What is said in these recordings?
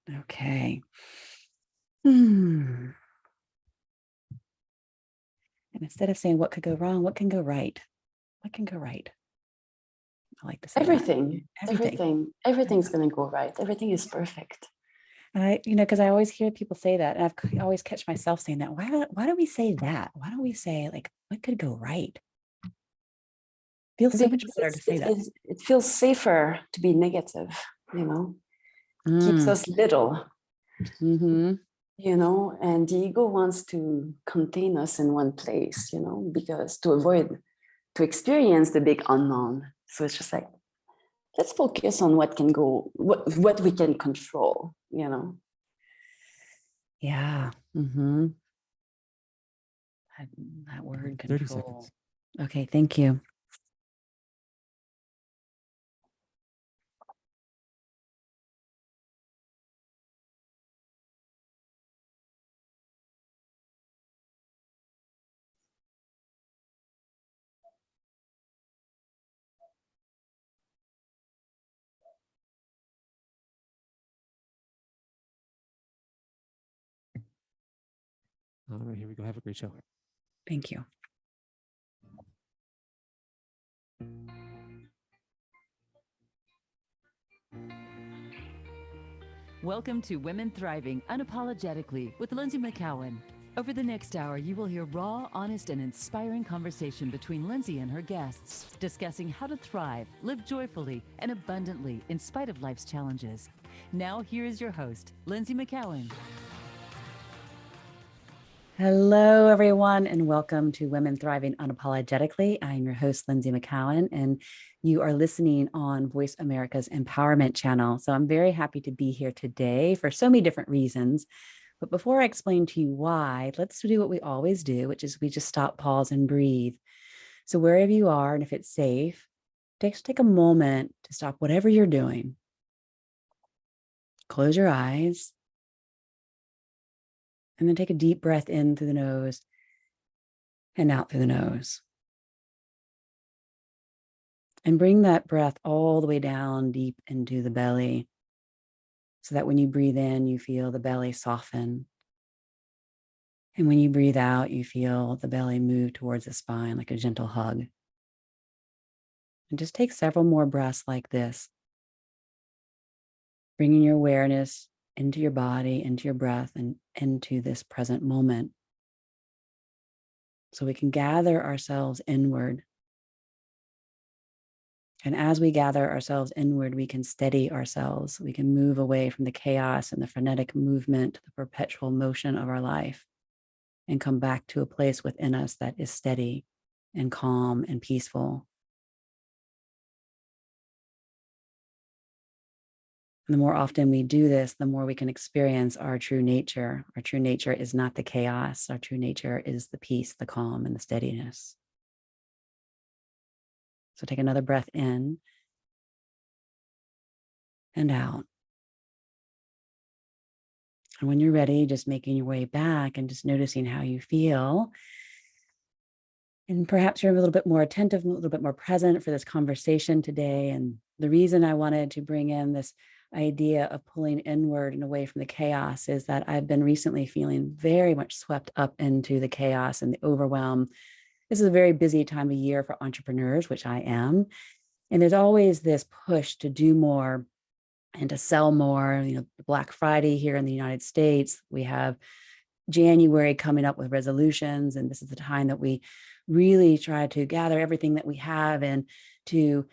Okay. And instead of saying what could go wrong, what can go right? What can go right? I like to say Everything. Everything. Everything's going to go right. Everything is perfect. And because I always hear people say that, and I always catch myself saying that. Why do we say that? Why don't we say like what could go right? Feels so much better to say that. It feels safer to be negative, keeps us little, Mm-hmm. and the ego wants to contain us in one place, because to experience the big unknown. So it's just like, let's focus on what we can control, Yeah. Mm-hmm. That word, control. 30 seconds. Okay, thank you. All right, here we go. Have a great show. Thank you. Welcome to Women Thriving Unapologetically with Lynsie McKeown. Over the next hour, you will hear raw, honest, and inspiring conversation between Lynsie and her guests, discussing how to thrive, live joyfully, and abundantly in spite of life's challenges. Now, here is your host, Lynsie McKeown. Hello, everyone, and welcome to Women Thriving Unapologetically. I'm your host, Lynsie McKeown, and you are listening on Voice America's Empowerment Channel. So I'm very happy to be here today for so many different reasons. But before I explain to you why, let's do what we always do, which is we just stop, pause, and breathe. So wherever you are, and if it's safe, take a moment to stop whatever you're doing. Close your eyes. And then take a deep breath in through the nose and out through the nose. And bring that breath all the way down deep into the belly so that when you breathe in, you feel the belly soften. And when you breathe out, you feel the belly move towards the spine like a gentle hug. And just take several more breaths like this, bringing your awareness into your body, into your breath, and into this present moment. So we can gather ourselves inward. And as we gather ourselves inward, we can steady ourselves. We can move away from the chaos and the frenetic movement, the perpetual motion of our life, and come back to a place within us that is steady and calm and peaceful. And the more often we do this, the more we can experience our true nature. Our true nature is not the chaos. Our true nature is the peace, the calm, and the steadiness. So take another breath in and out. And when you're ready, just making your way back and just noticing how you feel. And perhaps you're a little bit more attentive, a little bit more present for this conversation today. And the reason I wanted to bring in this idea of pulling inward and away from the chaos is that I've been recently feeling very much swept up into the chaos and the overwhelm. This is a very busy time of year for entrepreneurs, which I am. And there's always this push to do more and to sell more. Black Friday here in the United States, we have January coming up with resolutions. And this is the time that we really try to gather everything that we have and to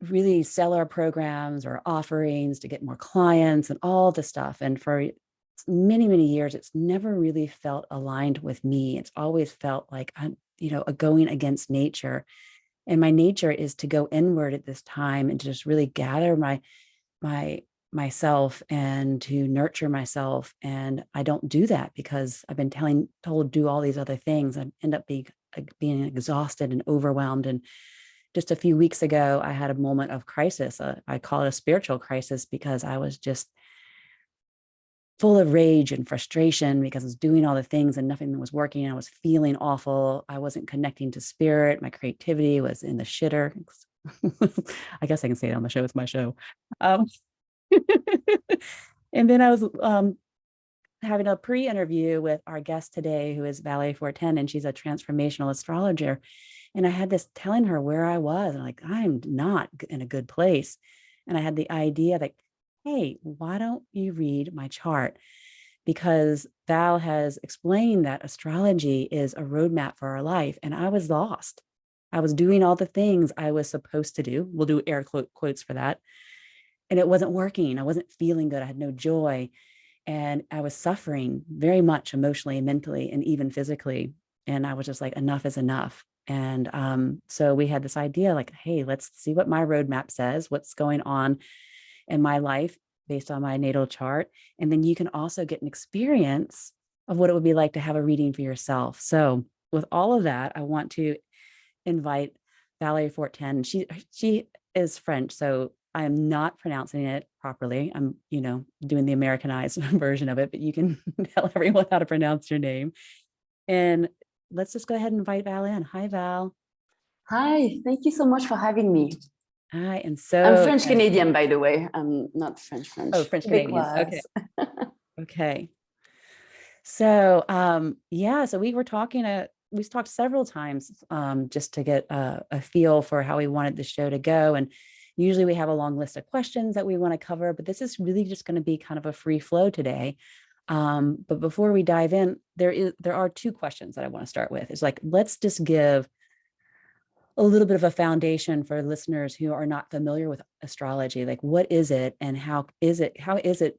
really sell our programs or offerings to get more clients and all the stuff. And for many, many years, it's never really felt aligned with me. It's always felt like I'm, a going against nature. And my nature is to go inward at this time and to just really gather myself and to nurture myself. And I don't do that because I've been told to do all these other things. I end up being exhausted and overwhelmed. And just a few weeks ago, I had a moment of crisis. I call it a spiritual crisis because I was just full of rage and frustration because I was doing all the things and nothing was working. I was feeling awful. I wasn't connecting to spirit. My creativity was in the shitter. I guess I can say it on the show. It's my show. And then I was having a pre-interview with our guest today, who is Valerie Fortin, and she's a transformational astrologer. And I had this telling her where I was, and like, I'm not in a good place. And I had the idea that, hey, why don't you read my chart? Because Val has explained that astrology is a roadmap for our life. And I was lost. I was doing all the things I was supposed to do. We'll do air quotes for that. And it wasn't working. I wasn't feeling good. I had no joy. And I was suffering very much emotionally and mentally and even physically. And I was just like, enough is enough. And so we had this idea like, hey, let's see what my roadmap says, what's going on in my life based on my natal chart. And then you can also get an experience of what it would be like to have a reading for yourself. So with all of that, I want to invite Valerie Fortin. She is French, so I am not pronouncing it properly. I'm, doing the Americanized version of it, but you can tell everyone how to pronounce your name. And let's just go ahead and invite Val in. Hi, Val. Hi, thank you so much for having me. Hi, and so I'm French Canadian, by the way. I'm not French. Oh, French Canadian. Okay. Québécoise. Okay. So so we were talking we talked several times just to get a feel for how we wanted the show to go. And usually we have a long list of questions that we want to cover, but this is really just going to be kind of a free flow today. But before we dive in, there are two questions that I want to start with. It's like, let's just give a little bit of a foundation for listeners who are not familiar with astrology. Like, what is it, and how is it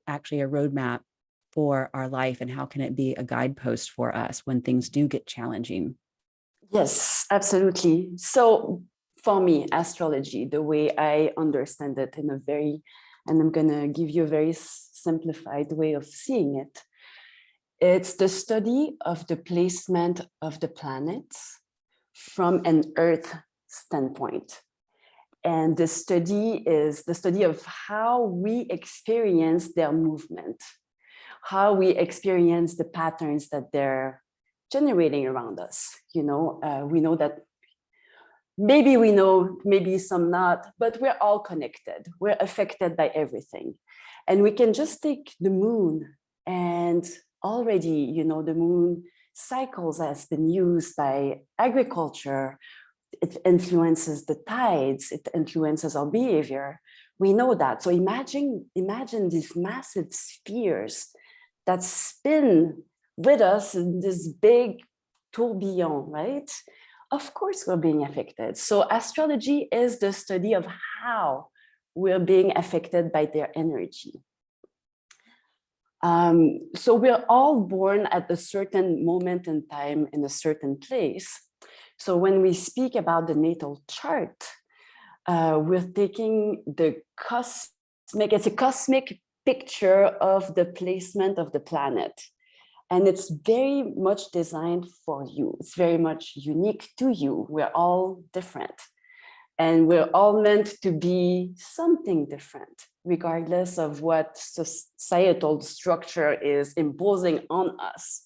actually a roadmap for our life, and how can it be a guidepost for us when things do get challenging? Yes, absolutely. So for me, astrology, the way I understand it and I'm going to give you a very simplified way of seeing it. It's the study of the placement of the planets from an Earth standpoint. And the study is the study of how we experience their movement, how we experience the patterns that they're generating around us. We know that maybe we know, maybe some not, but we're all connected. We're affected by everything. And we can just take the moon, and already, the moon cycles has been used by agriculture. It influences the tides, it influences our behavior. We know that. So imagine these massive spheres that spin with us in this big tourbillon, right? Of course, we're being affected. So astrology is the study of how we're being affected by their energy. So we're all born at a certain moment in time in a certain place. So when we speak about the natal chart, we're taking it's a cosmic picture of the placement of the planet. And it's very much designed for you. It's very much unique to you. We're all different. And we're all meant to be something different, regardless of what societal structure is imposing on us.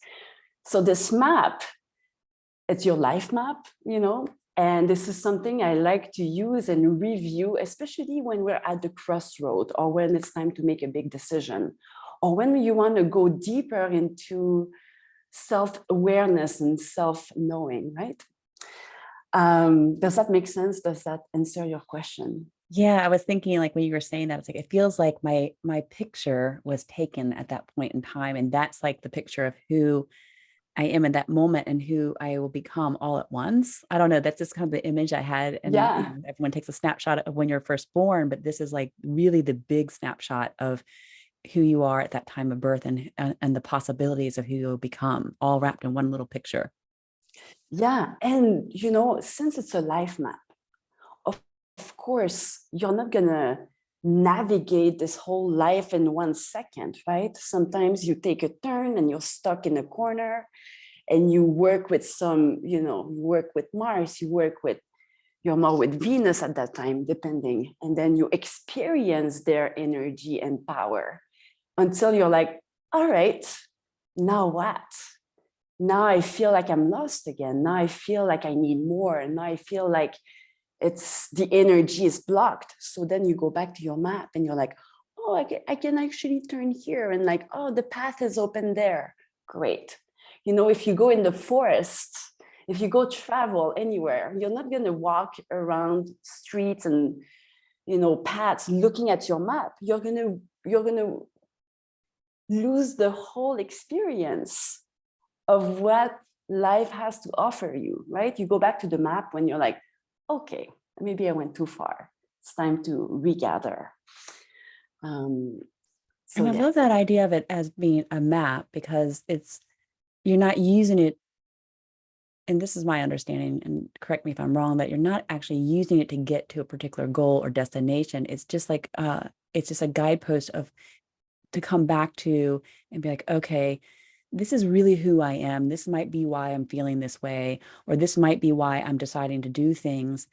So this map, it's your life map, and this is something I like to use and review, especially when we're at the crossroad or when it's time to make a big decision, or when you want to go deeper into self-awareness and self-knowing, right? Does that make sense? Does that answer your question? Yeah, I was thinking, like, when you were saying that, it's like, it feels like my picture was taken at that point in time. And that's like the picture of who I am in that moment and who I will become all at once. I don't know. That's just kind of the image I had. And yeah. Everyone takes a snapshot of when you're first born, but this is like really the big snapshot of who you are at that time of birth, and the possibilities of who you'll become, all wrapped in one little picture. Yeah. And, since it's a life map, of course, you're not going to navigate this whole life in 1 second, right? Sometimes you take a turn and you're stuck in a corner, and you work with you work with Mars, you're more with Venus at that time, depending. And then you experience their energy and power until you're like, all right, now what? Now I feel like I'm lost again. Now I feel like I need more. Now I feel like the energy is blocked. So then you go back to your map and you're like, oh, I can actually turn here, and like, oh, the path is open there. Great. You know, if you go in the forest, if you go travel anywhere, you're not going to walk around streets and, you know, paths looking at your map. You're going to lose the whole experience of what life has to offer you, right? You go back to the map when you're like, okay, maybe I went too far. It's time to regather. And I love that idea of it as being a map, because you're not using it, and this is my understanding, and correct me if I'm wrong, that you're not actually using it to get to a particular goal or destination. It's just like it's just a guidepost to come back to and be like, okay, this is really who I am. This might be why I'm feeling this way, or this might be why I'm deciding to do things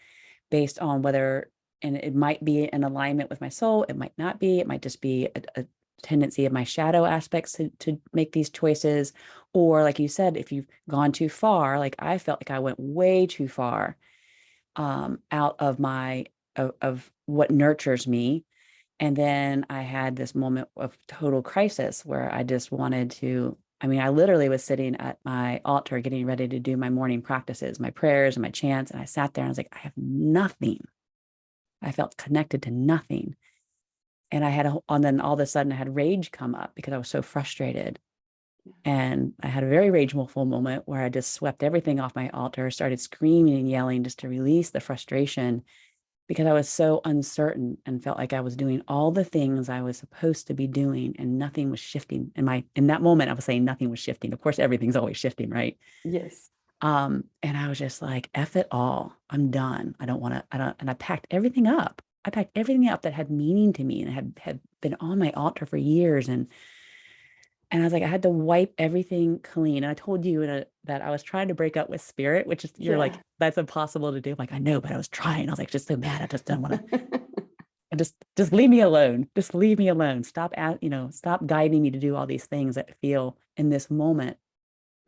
based on whether, and it might be in alignment with my soul. It might not be. It might just be a tendency of my shadow aspects to make these choices. Or like you said, if you've gone too far, like I felt like I went way too far out of of what nurtures me. And then I had this moment of total crisis where I just wanted to, I mean, I literally was sitting at my altar getting ready to do my morning practices, my prayers and my chants. And I sat there and I was like, I have nothing. I felt connected to nothing. And and then all of a sudden I had rage come up because I was so frustrated. And I had a very rageful moment where I just swept everything off my altar, started screaming and yelling just to release the frustration, because I was so uncertain and felt like I was doing all the things I was supposed to be doing and nothing was shifting. In that moment, I was saying nothing was shifting. Of course, everything's always shifting, right? Yes. And I was just like, F it all. I'm done. And I packed everything up. I packed everything up that had meaning to me and had been on my altar for years. And I was like, I had to wipe everything clean. And I told you that I was trying to break up with spirit, which is, you're like, that's impossible to do. I'm like, I know, but I was trying. I was like, just so mad. I just don't want to. And just leave me alone. Just leave me alone. Stop guiding me to do all these things that feel in this moment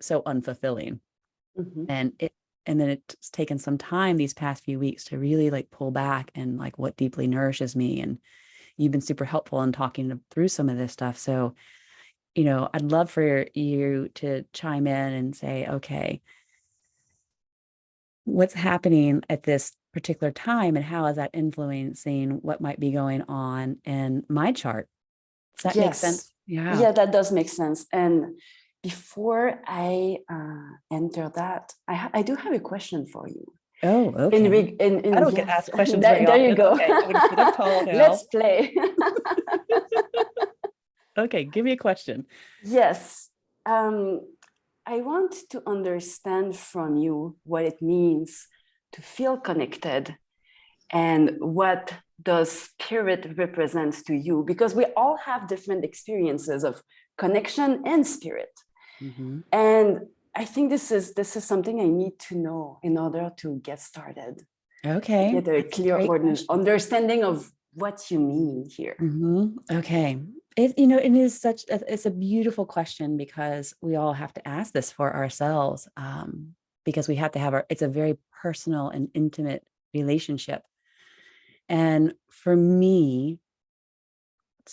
so unfulfilling. Mm-hmm. And then it's taken some time these past few weeks to really like pull back and like what deeply nourishes me. And you've been super helpful in talking through some of this stuff. So, you know, I'd love for you to chime in and say, okay, what's happening at this particular time and how is that influencing what might be going on in my chart? Does that make sense? Yeah, that does make sense. And before I enter that, I do have a question for you. Oh, okay. I don't get asked questions very there often. You go. Okay, I'm gonna sit up tall now. Let's play. Okay, give me a question. Yes. I want to understand from you what it means to feel connected and what does spirit represent to you, because we all have different experiences of connection and spirit. Mm-hmm. And I think this is something I need to know in order to get started. Okay. Get a clear understanding of what you mean here. Mm-hmm. Okay. It's a beautiful question, because we all have to ask this for ourselves, because we have to it's a very personal and intimate relationship. And for me,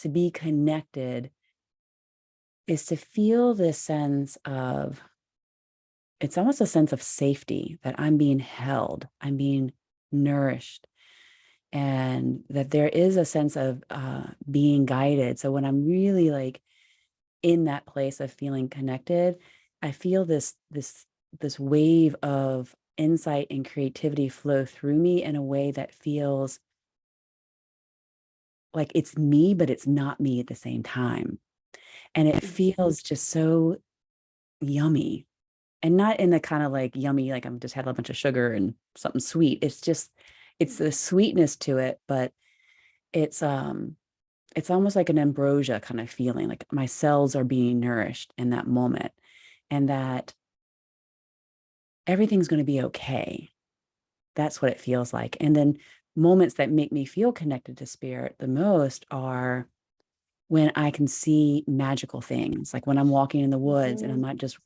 to be connected is to feel this sense of, it's almost a sense of safety, that I'm being held, I'm being nourished, and that there is a sense of being guided. So when I'm really like in that place of feeling connected, I feel this wave of insight and creativity flow through me in a way that feels like it's me, but it's not me at the same time. And it feels just so yummy, and not in the kind of like yummy, like I'm just had a bunch of sugar and something sweet. It's the sweetness to it, but it's almost like an ambrosia kind of feeling, like my cells are being nourished in that moment, and that everything's going to be okay. That's what it feels like. And then moments that make me feel connected to spirit the most are when I can see magical things, like when I'm walking in the woods and I'm not just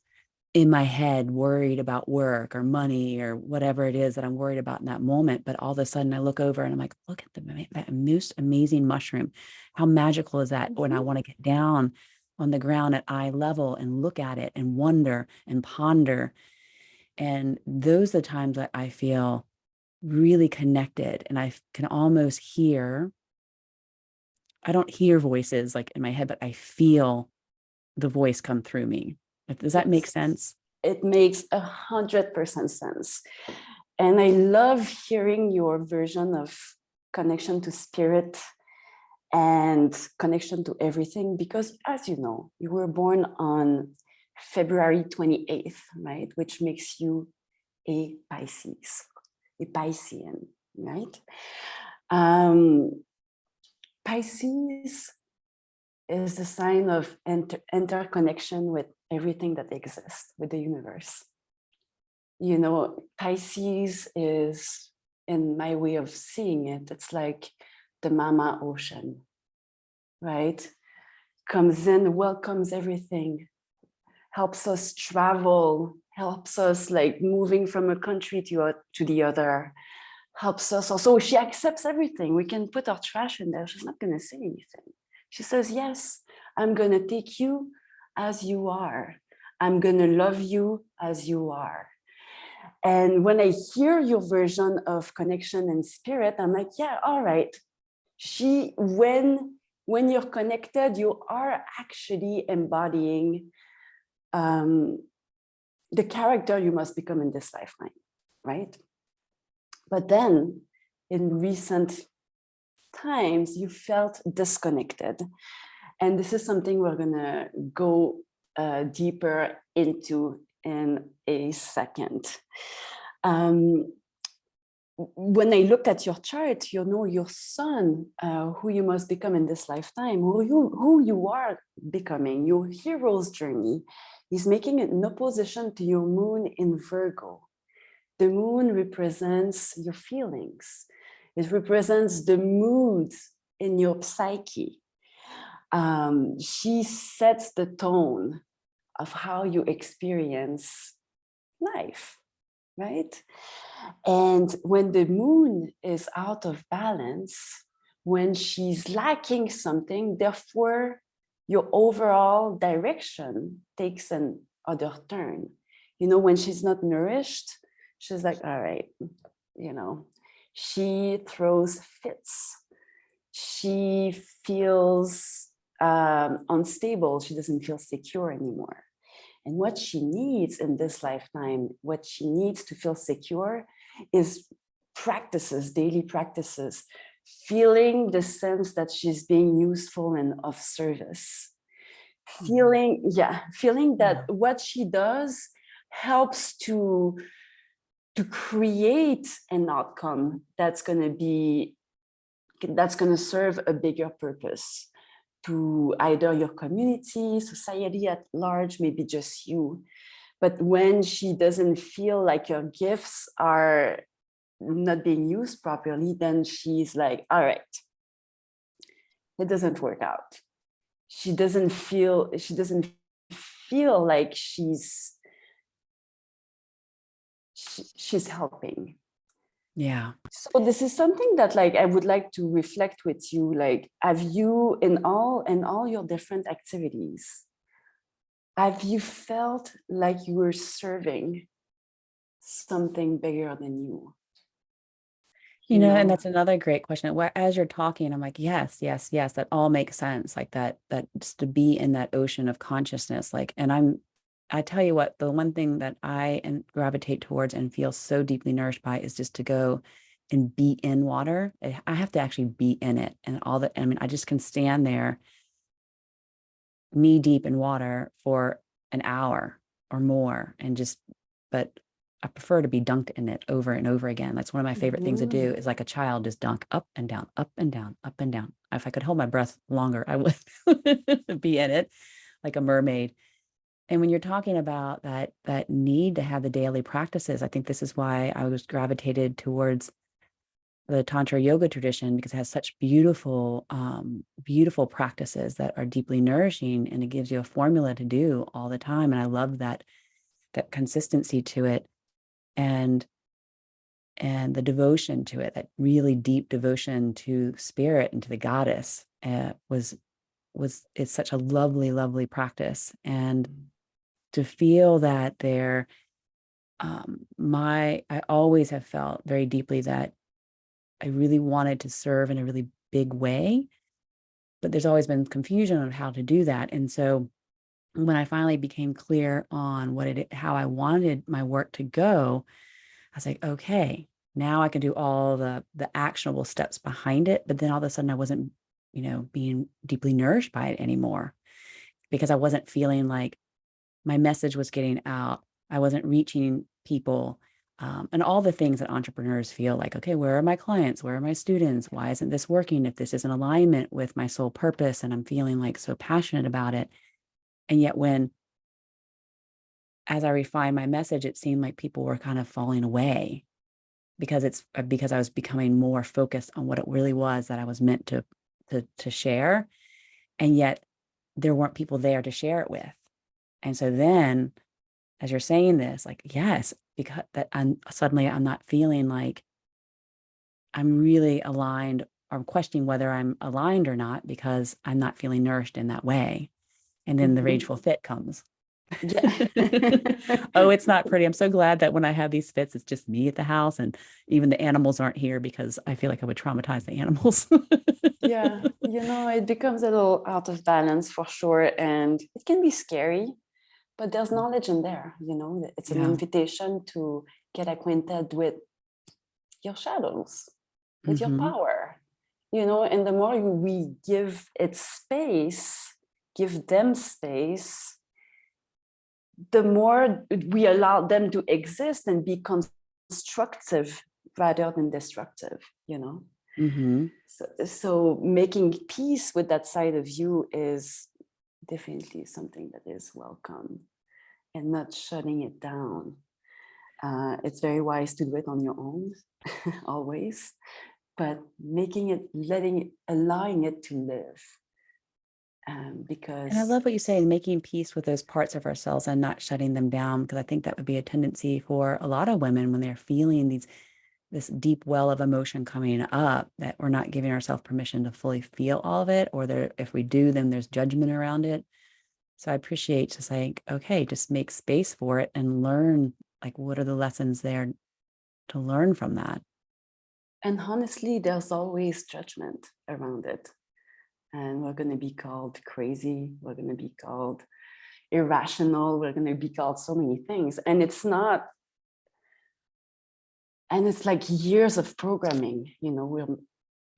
in my head worried about work or money or whatever it is that I'm worried about in that moment. But all of a sudden I look over and I'm like, look at that most amazing mushroom. How magical is that? When I want to get down on the ground at eye level and look at it and wonder and ponder. And those are the times that I feel really connected, and I can almost hear, I don't hear voices like in my head, but I feel the voice come through me. Does that make sense? It makes 100% sense. And I love hearing your version of connection to spirit and connection to everything, because as you know, you were born on February 28th, right? Which makes you a Pisces, a Piscean, right? Pisces is the sign of interconnection with everything that exists, with the universe. You know, Pisces is, in my way of seeing it, it's like the mama ocean, right? Comes in, welcomes everything, helps us travel, helps us like moving from a country to the other, helps us also, she accepts everything. We can put our trash in there, she's not going to say anything. She says, yes, I'm going to take you as you are. I'm going to love you as you are. And when I hear your version of connection and spirit, I'm like, yeah, all right. When you're connected, you are actually embodying the character you must become in this lifetime, right? But then in recent times, you felt disconnected. And this is something we're going to go deeper into in a second. When I looked at your chart, you know your sun, who you must become in this lifetime, who you are becoming, your hero's journey, is making an opposition to your moon in Virgo. The moon represents your feelings. It represents the moods in your psyche. She sets the tone of how you experience life, right? And when the moon is out of balance, when she's lacking something, therefore your overall direction takes an other turn. You know, when she's not nourished, she's like, all right, you know, she throws fits. She feels unstable. She doesn't feel secure anymore. And what she needs in this lifetime, what she needs to feel secure is practices, daily practices, feeling the sense that she's being useful and of service. Feeling that what she does helps to create an outcome that's going to serve a bigger purpose to either your community, society at large, maybe just you. But when she doesn't feel like your gifts are not being used properly, then she's like, all right, it doesn't work out. She doesn't feel like she's helping. Yeah. So this is something that like I would like to reflect with you. Like, have you in all your different activities, have you felt like you were serving something bigger than you? You know, and that's another great question. As you're talking, I'm like, yes, that all makes sense. Like that just to be in that ocean of consciousness. Like, and I tell you what, the one thing that I gravitate towards and feel so deeply nourished by is just to go and be in water. I have to actually be in it, and all that. I mean, I just can stand there knee deep in water for an hour or more and but I prefer to be dunked in it over and over again. That's one of my favorite things to do, is like a child, just dunk up and down, up and down, up and down. If I could hold my breath longer, I would be in it like a mermaid. And when you're talking about that need to have the daily practices, I think this is why I was gravitated towards the Tantra yoga tradition, because it has such beautiful, beautiful practices that are deeply nourishing, and it gives you a formula to do all the time. And I love that that consistency to it, and the devotion to it, that really deep devotion to spirit and to the goddess, it's such a lovely, lovely practice. And to feel that there, I always have felt very deeply that I really wanted to serve in a really big way, but there's always been confusion on how to do that. And so when I finally became clear on how I wanted my work to go, I was like, okay, now I can do all the actionable steps behind it. But then all of a sudden I wasn't, being deeply nourished by it anymore, because I wasn't feeling like my message was getting out. I wasn't reaching people. And all the things that entrepreneurs feel like, okay, where are my clients? Where are my students? Why isn't this working? If this is in alignment with my soul purpose and I'm feeling like so passionate about it. And yet as I refined my message, it seemed like people were kind of falling away because I was becoming more focused on what it really was that I was meant to share. And yet there weren't people there to share it with. And so then, as you're saying this, like, yes, because I'm not feeling like I'm really aligned, or questioning whether I'm aligned or not, because I'm not feeling nourished in that way. And then the rageful fit comes. Yeah. Oh, it's not pretty. I'm so glad that when I have these fits, it's just me at the house, and even the animals aren't here, because I feel like I would traumatize the animals. Yeah, it becomes a little out of balance for sure. And it can be scary, but there's knowledge in there. It's an Yeah. invitation to get acquainted with your shadows, with your power, and the more we give it space, give them space, the more we allow them to exist and be constructive rather than destructive, So making peace with that side of you is definitely something that is welcome, and not shutting it down. It's very wise to do it on your own, always, but allowing it to live. Because And I love what you say, making peace with those parts of ourselves and not shutting them down, because I think that would be a tendency for a lot of women when they're feeling this deep well of emotion coming up, that we're not giving ourselves permission to fully feel all of it, or if we do, then there's judgment around it. So I appreciate just like, okay, just make space for it and learn, like, what are the lessons there to learn from that? And honestly, there's always judgment around it. And we're going to be called crazy. We're going to be called irrational. We're going to be called so many things. And it's like years of programming. We've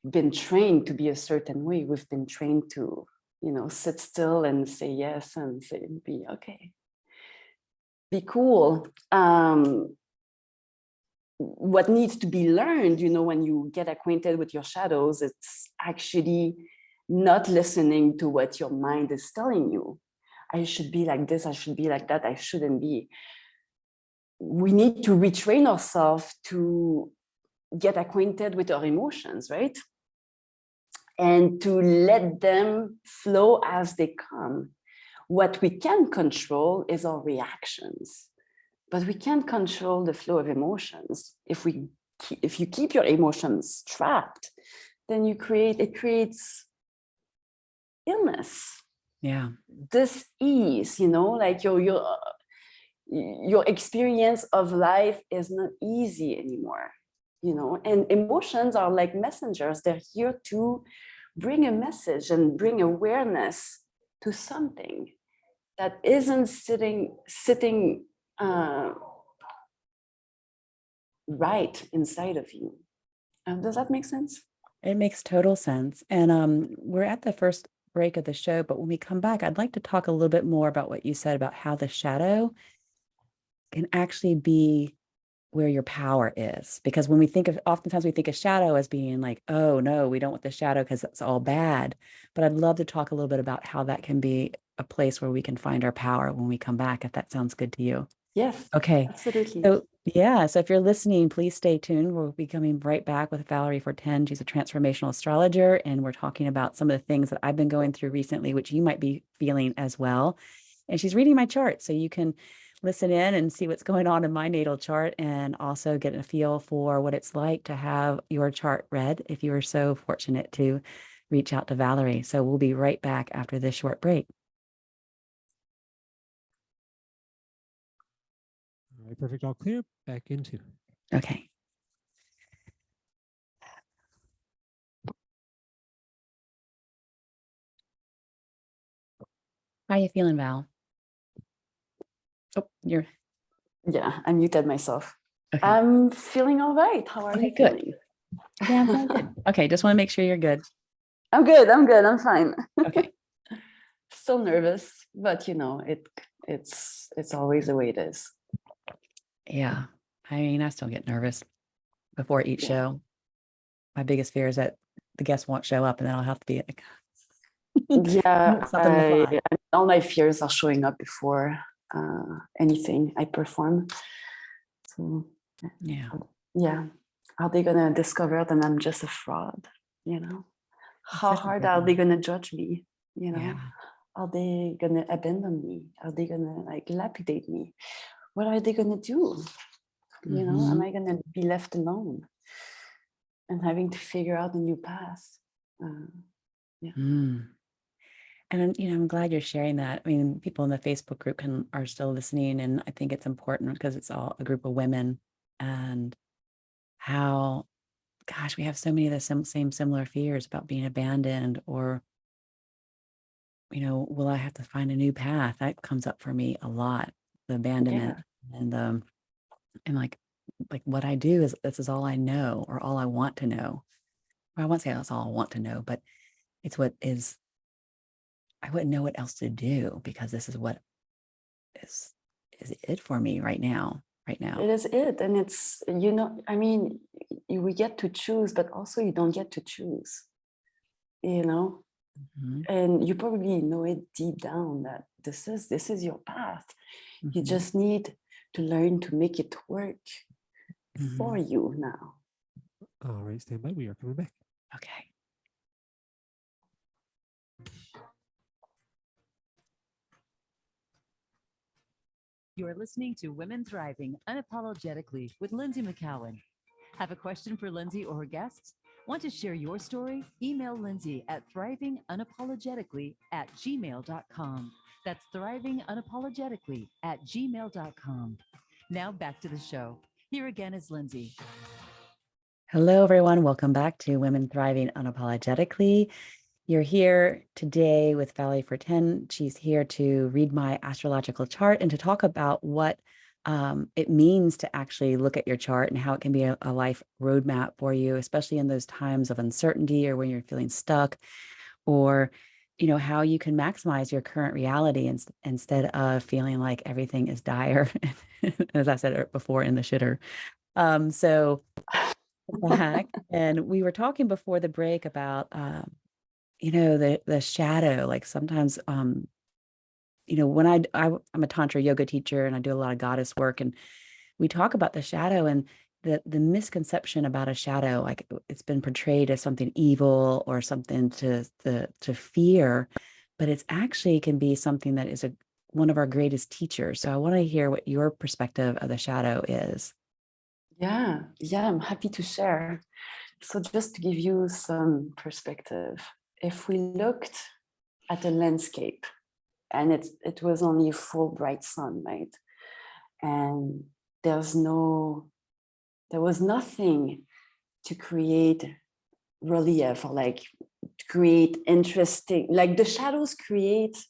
been trained to be a certain way. We've been trained to, sit still and say yes and be okay. Be cool. What needs to be learned, when you get acquainted with your shadows, it's actually not listening to what your mind is telling you. I should be like this, I should be like that, I shouldn't be. We need to retrain ourselves to get acquainted with our emotions, right? And to let them flow as they come. What we can control is our reactions, but we can't control the flow of emotions. If you keep your emotions trapped, then it creates illness. Yeah. Dis-ease, like your experience of life is not easy anymore, and emotions are like messengers. They're here to bring a message and bring awareness to something that isn't sitting right inside of you. Does that make sense? It makes total sense. And we're at the first break of the show, but when we come back, I'd like to talk a little bit more about what you said about how the shadow can actually be where your power is. Because oftentimes we think of shadow as being like, oh no, we don't want the shadow because it's all bad. But I'd love to talk a little bit about how that can be a place where we can find our power when we come back, if that sounds good to you. Yes. Okay. Absolutely. So if you're listening, please stay tuned. We'll be coming right back with Valerie Fortin. She's a transformational astrologer, and we're talking about some of the things that I've been going through recently, which you might be feeling as well. And she's reading my chart, so you can listen in and see what's going on in my natal chart, and also get a feel for what it's like to have your chart read if you are so fortunate to reach out to Valerie. So we'll be right back after this short break. All right, perfect. All clear. Back into. Okay. How are you feeling, Val? Oh, you're Yeah, I muted myself. okay. I'm feeling all right. How are Okay, you good. feeling? Yeah, I'm feeling good. Okay, just want to make sure you're good. I'm good. I'm fine. Okay. Still nervous, but it's always the way it is. Yeah. I mean, I still get nervous before each show. My biggest fear is that the guests won't show up and then I'll have to be like, Yeah, something on the fly. all my fears are showing up before anything I perform. So yeah, are they gonna discover that I'm just a fraud? How hard are they gonna judge me? Yeah. Are they gonna abandon me? Are they gonna lapidate me? What are they gonna do? Am I gonna be left alone and having to figure out a new path? And I'm glad you're sharing that. I mean, people in the Facebook group are still listening, and I think it's important because it's all a group of women, and how, gosh, we have so many of the same similar fears about being abandoned, or will I have to find a new path? That comes up for me a lot, the abandonment and like what I do is this is all I know or all I want to know. Well, I won't say that's all I want to know, but it's what is. I wouldn't know what else to do because this is what is it for me right now. It is it. And it's, I mean, we get to choose, but also you don't get to choose, and you probably know it deep down that this is your path. You just need to learn to make it work for you now. All right, stand by. We are coming back. Okay. You're listening to Women Thriving Unapologetically with Lynsie McKeown. Have a question for Lynsie or her guests? Want to share your story? Email Lynsie at thrivingunapologetically@gmail.com. That's thrivingunapologetically@gmail.com. Now back to the show. Here again is Lynsie. Hello, everyone. Welcome back to Women Thriving Unapologetically. You're here today with Valerie Fortin. She's here to read my astrological chart and to talk about what it means to actually look at your chart and how it can be a life roadmap for you, especially in those times of uncertainty or when you're feeling stuck, or how you can maximize your current reality instead of feeling like everything is dire, as I said before, in the shitter. So back, and we were talking before the break about the shadow. Like sometimes when I'm a tantra yoga teacher and I do a lot of goddess work, and we talk about the shadow and the misconception about a shadow, like it's been portrayed as something evil or something to fear, but it's actually can be something that is one of our greatest teachers. So I want to hear what your perspective of the shadow is. Yeah, I'm happy to share. So just to give you some perspective, if we looked at a landscape and it was only full bright sunlight, and there was nothing to create relief or create interesting, the shadows create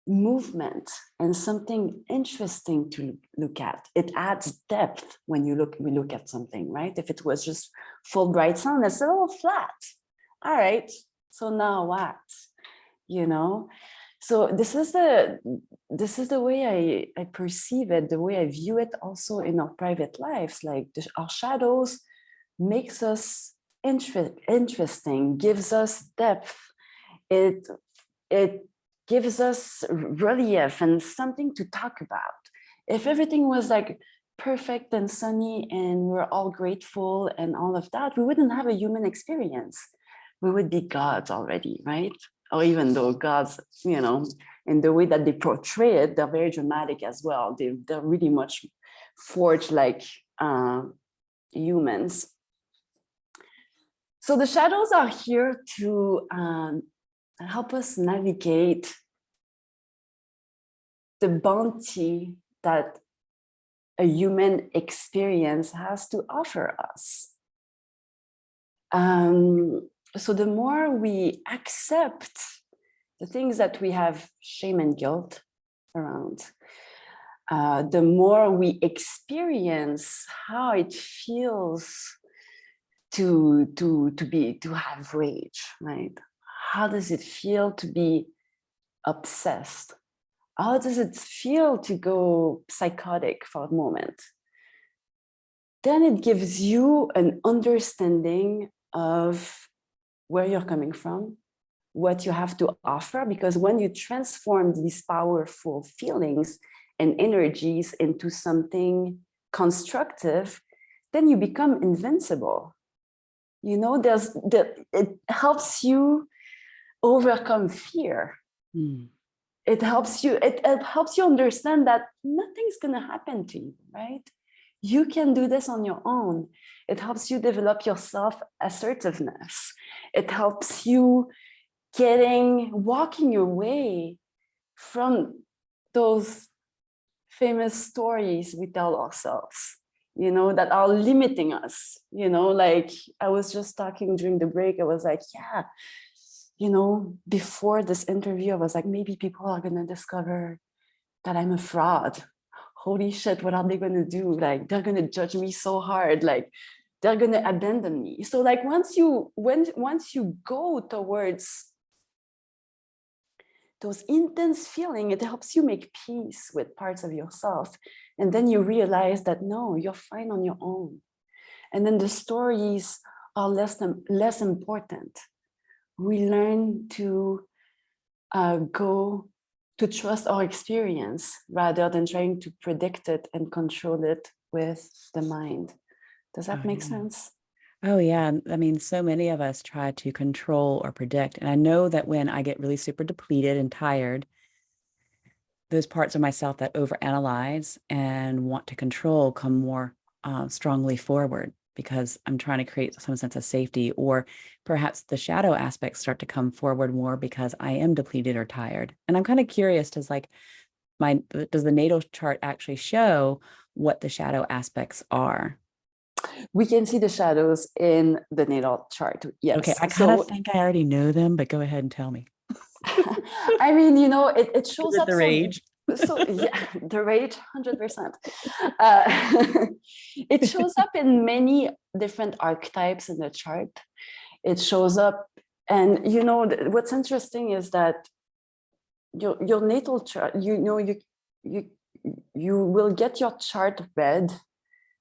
movement and something interesting to look at. It adds depth when we look at something, right? If it was just full bright sun, it's a little flat. All right, so now what? So this is the way I perceive it, the way I view it also in our private lives. Our shadows makes us interesting, gives us depth. It gives us relief and something to talk about. If everything was perfect and sunny and we're all grateful and all of that, we wouldn't have a human experience. We would be gods already, right? or even though gods, you know, in the way that they portray it, they're very dramatic as well. They're really much forged like humans. So the shadows are here to help us navigate the bounty that a human experience has to offer us. So the more we accept the things that we have shame and guilt around, the more we experience how it feels to have rage, right? How does it feel to be obsessed? How does it feel to go psychotic for a moment? Then it gives you an understanding of where you're coming from, what you have to offer, because when you transform these powerful feelings and energies into something constructive, then you become invincible. You know, it helps you overcome fear. It helps you understand that nothing's going to happen to you, right? You can do this on your own. It helps you develop your self-assertiveness. It helps you walking your way from those famous stories we tell ourselves, you know, that are limiting us. You know, like I was just talking during the break, I was like, yeah, you know, before this interview, I was like, maybe people are going to discover that I'm a fraud. Holy shit, what are they going to do? Like, they're going to judge me so hard. Like, they're going to abandon me. So like, once you go towards those intense feelings, it helps you make peace with parts of yourself. And then you realize that, no, you're fine on your own. And then the stories are less important. We learn to go to trust our experience rather than trying to predict it and control it with the mind. Does that make sense? Oh, yeah. I mean, so many of us try to control or predict. And I know that when I get really super depleted and tired, those parts of myself that overanalyze and want to control come more strongly forward, because I'm trying to create some sense of safety, or perhaps the shadow aspects start to come forward more because I am depleted or tired. And I'm kind of curious, does the natal chart actually show what the shadow aspects are? We can see the shadows in the natal chart. Yes. Okay, I kind of think I already know them, but go ahead and tell me. I mean, you know, it shows up the rage. So yeah, the rage, 100%. It shows up in many different archetypes in the chart. It shows up, and you know, what's interesting is that your natal chart, you know, you will get your chart read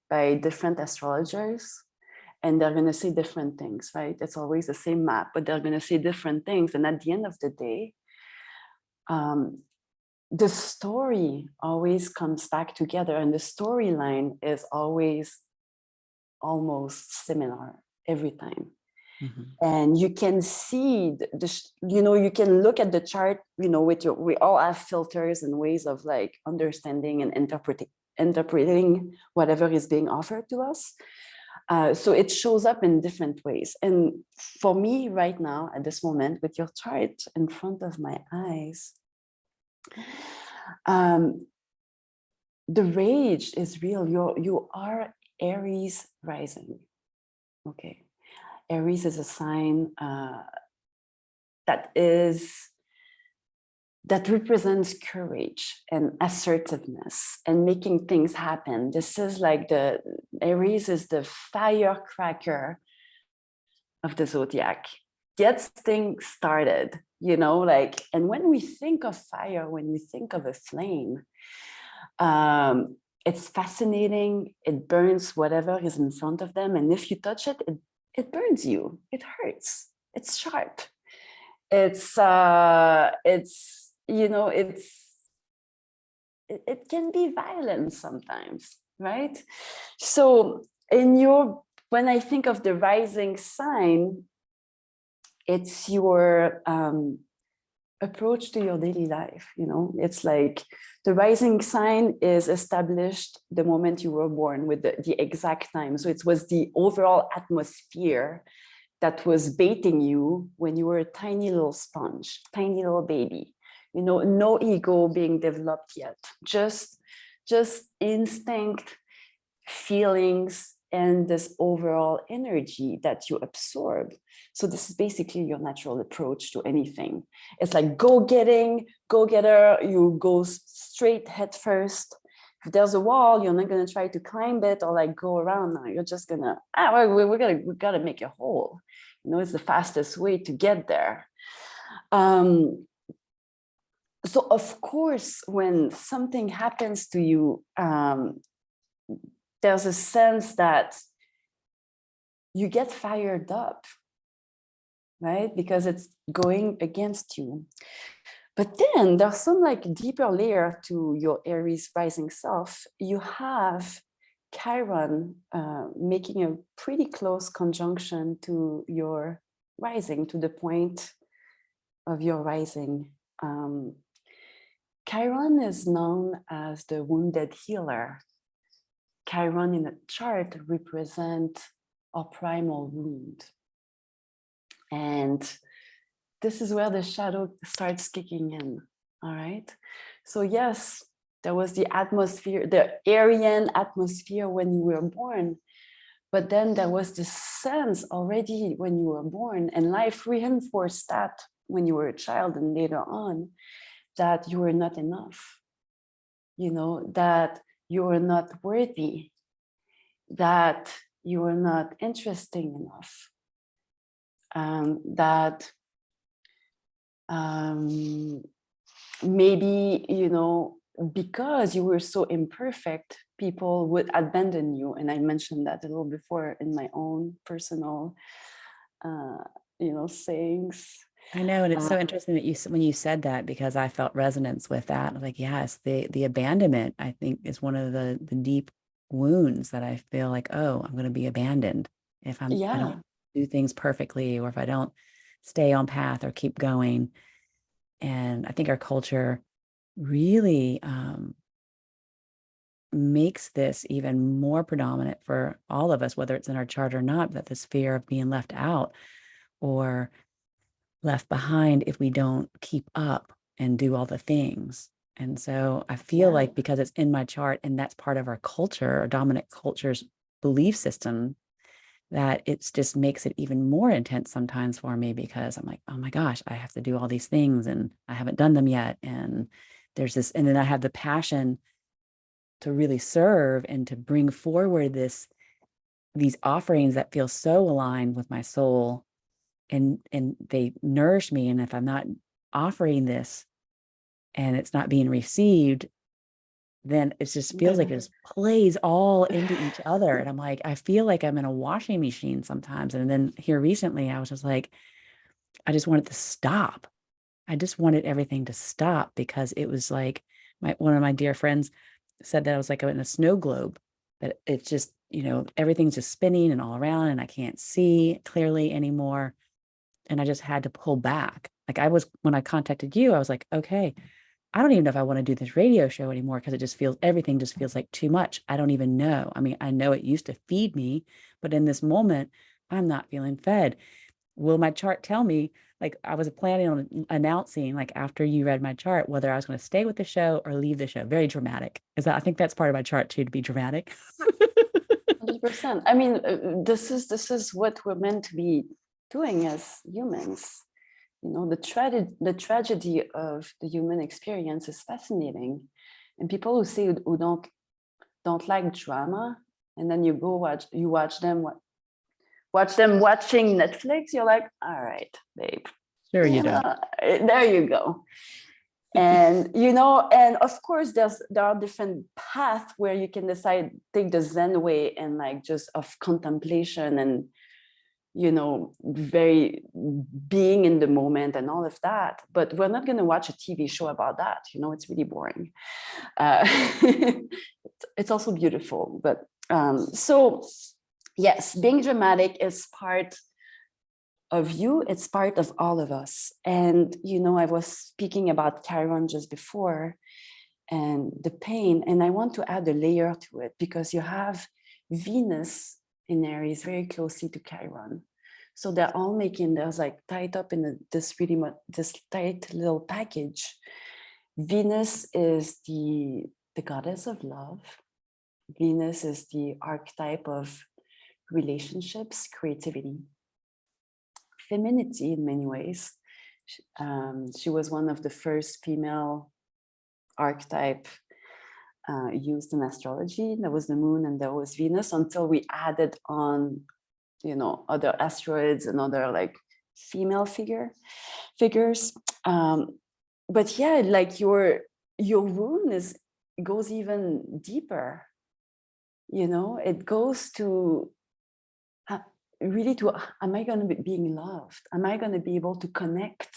by different astrologers, and they're going to say different things, right? It's always the same map, but they're going to say different things. And at the end of the day, the story always comes back together, and the storyline is always almost similar every time. Mm-hmm. And you can see you know, you can look at the chart, you know, we all have filters and ways of like understanding and interpreting whatever is being offered to us. So it shows up in different ways. And for me right now, at this moment, with your chart in front of my eyes, the rage is real. You are Aries rising. Okay. Aries is a sign that represents courage and assertiveness and making things happen. This is like Aries is the firecracker of the zodiac. Gets things started, you know, like, and when we think of fire, when we think of a flame, it's fascinating. It burns whatever is in front of them. And if you touch it, it burns you. It hurts. It's sharp. It's you know, it can be violent sometimes, right? So when I think of the rising sign, it's your approach to your daily life. You know, it's like the rising sign is established the moment you were born with the exact time. So it was the overall atmosphere that was baiting you when you were a tiny little sponge, tiny little baby. You know, no ego being developed yet, just instinct, feelings, and this overall energy that you absorb. So this is basically your natural approach to anything. It's like go-getter, you go straight head first. If there's a wall, you're not gonna try to climb it or like go around. You're just gonna, we gotta make a hole. You know, it's the fastest way to get there. So of course, when something happens to you, there's a sense that you get fired up, right? Because it's going against you. But then there's some like deeper layer to your Aries rising self. You have Chiron making a pretty close conjunction to your rising, to the point of your rising. Chiron is known as the wounded healer. Chiron in a chart represent our primal wound. And this is where the shadow starts kicking in, all right? So yes, there was the atmosphere, the Aryan atmosphere when you were born, but then there was this sense already when you were born, and life reinforced that when you were a child and later on, that you were not enough, you know, that you were not worthy, that you were not interesting enough, that maybe, you know, because you were so imperfect, people would abandon you. And I mentioned that a little before in my own personal, you know, sayings. I know, and it's so interesting that when you said that, because I felt resonance with that. I was like, yes, the abandonment, I think, is one of the deep wounds that I feel like, oh, I'm going to be abandoned if I don't do things perfectly, or if I don't stay on path or keep going. And I think our culture really makes this even more predominant for all of us, whether it's in our chart or not, that this fear of being left out or left behind if we don't keep up and do all the things. And so I feel like because it's in my chart and that's part of our culture, our dominant culture's belief system, that it's just makes it even more intense sometimes for me, because I'm like, oh my gosh, I have to do all these things and I haven't done them yet. And there's this, and then I have the passion to really serve and to bring forward these offerings that feel so aligned with my soul, and they nourish me. And if I'm not offering this and it's not being received, then it just feels like it just plays all into each other. And I'm like, I feel like I'm in a washing machine sometimes. And then here recently, I was just like, I just wanted to stop. I just wanted everything to stop, because it was like one of my dear friends said that I was like in a snow globe, that it's just, you know, everything's just spinning and all around and I can't see clearly anymore. And I just had to pull back. Like when I contacted you, I was like, okay, I don't even know if I want to do this radio show anymore, because everything just feels like too much. I don't even know. I mean, I know it used to feed me, but in this moment, I'm not feeling fed. Will my chart tell me, like I was planning on announcing, like after you read my chart, whether I was going to stay with the show or leave the show? Very dramatic. I think that's part of my chart too, to be dramatic. 100%. I mean, this is what we're meant to be doing as humans. You know, the tragedy of the human experience is fascinating. And people who say who don't like drama, and then you watch them watching Netflix, you're like, all right, babe. Sure, you don't. There you go. And you know, and of course there are different paths where you can decide, take the Zen way and like just of contemplation and, you know, very being in the moment and all of that. But we're not going to watch a TV show about that. You know, it's really boring. It's also beautiful. But so yes, being dramatic is part of you, it's part of all of us. And, you know, I was speaking about Chiron just before and the pain, and I want to add a layer to it because you have Venus in Aries very closely to Chiron. So they're all there's like tied up in this tight little package. Venus is the goddess of love. Venus is the archetype of relationships, creativity, femininity in many ways. She was one of the first female archetype used in astrology. There was the moon and there was Venus until we added on, you know, other asteroids and other like female figures. But yeah, like your wound goes even deeper. You know, it goes to really to, am I going to be being loved? Am I going to be able to connect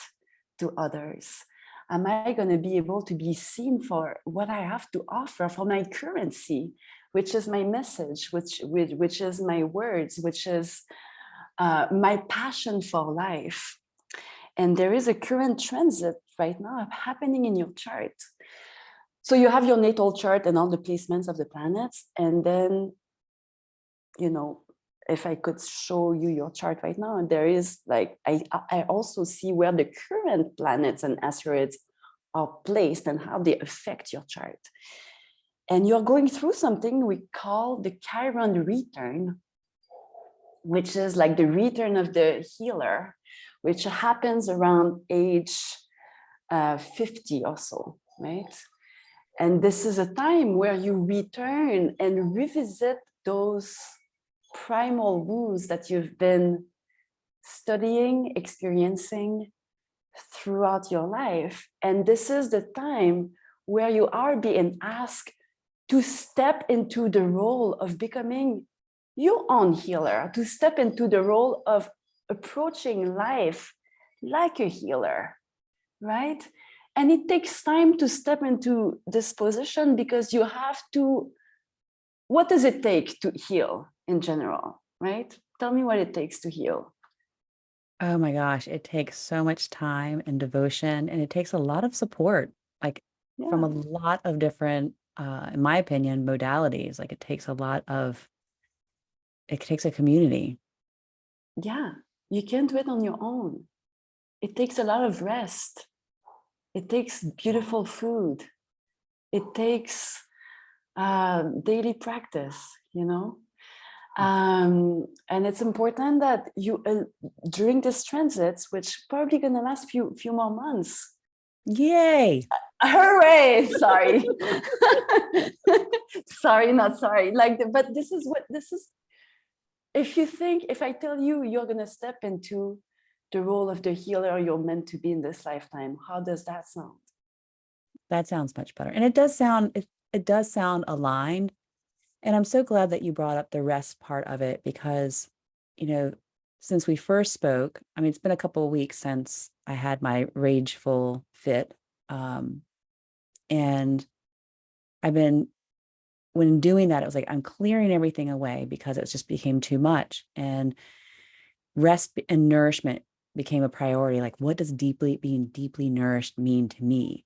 to others? Am I going to be able to be seen for what I have to offer, for my currency, which is my message, which is my words, which is my passion for life? And there is a current transit right now happening in your chart. So you have your natal chart and all the placements of the planets. And then, you know, if I could show you your chart right now, and there is like, I also see where the current planets and asteroids are placed and how they affect your chart. And you're going through something we call the Chiron return, which is like the return of the healer, which happens around age 50 or so, right? And this is a time where you return and revisit those primal wounds that you've been studying, experiencing throughout your life. And this is the time where you are being asked to step into the role of becoming your own healer, to step into the role of approaching life like a healer, right? And it takes time to step into this position because you have to, what does it take to heal in general, right? Tell me what it takes to heal. Oh my gosh, it takes so much time and devotion, and it takes a lot of support, like from a lot of different, in my opinion, modalities. Like it takes a community. Yeah, you can't do it on your own. It takes a lot of rest. It takes beautiful food. It takes daily practice, you know? And it's important that you, during these transits, which probably gonna last few more months. Yay! Hooray! Sorry. Sorry, not sorry. But this is. If I tell you you're gonna step into the role of the healer you're meant to be in this lifetime, how does that sound? That sounds much better. And it does sound aligned. And I'm so glad that you brought up the rest part of it because, you know, since we first spoke, I mean, it's been a couple of weeks since I had my rageful fit. And when doing that, it was like, I'm clearing everything away because it just became too much. And rest and nourishment became a priority. Like, what does being deeply nourished mean to me?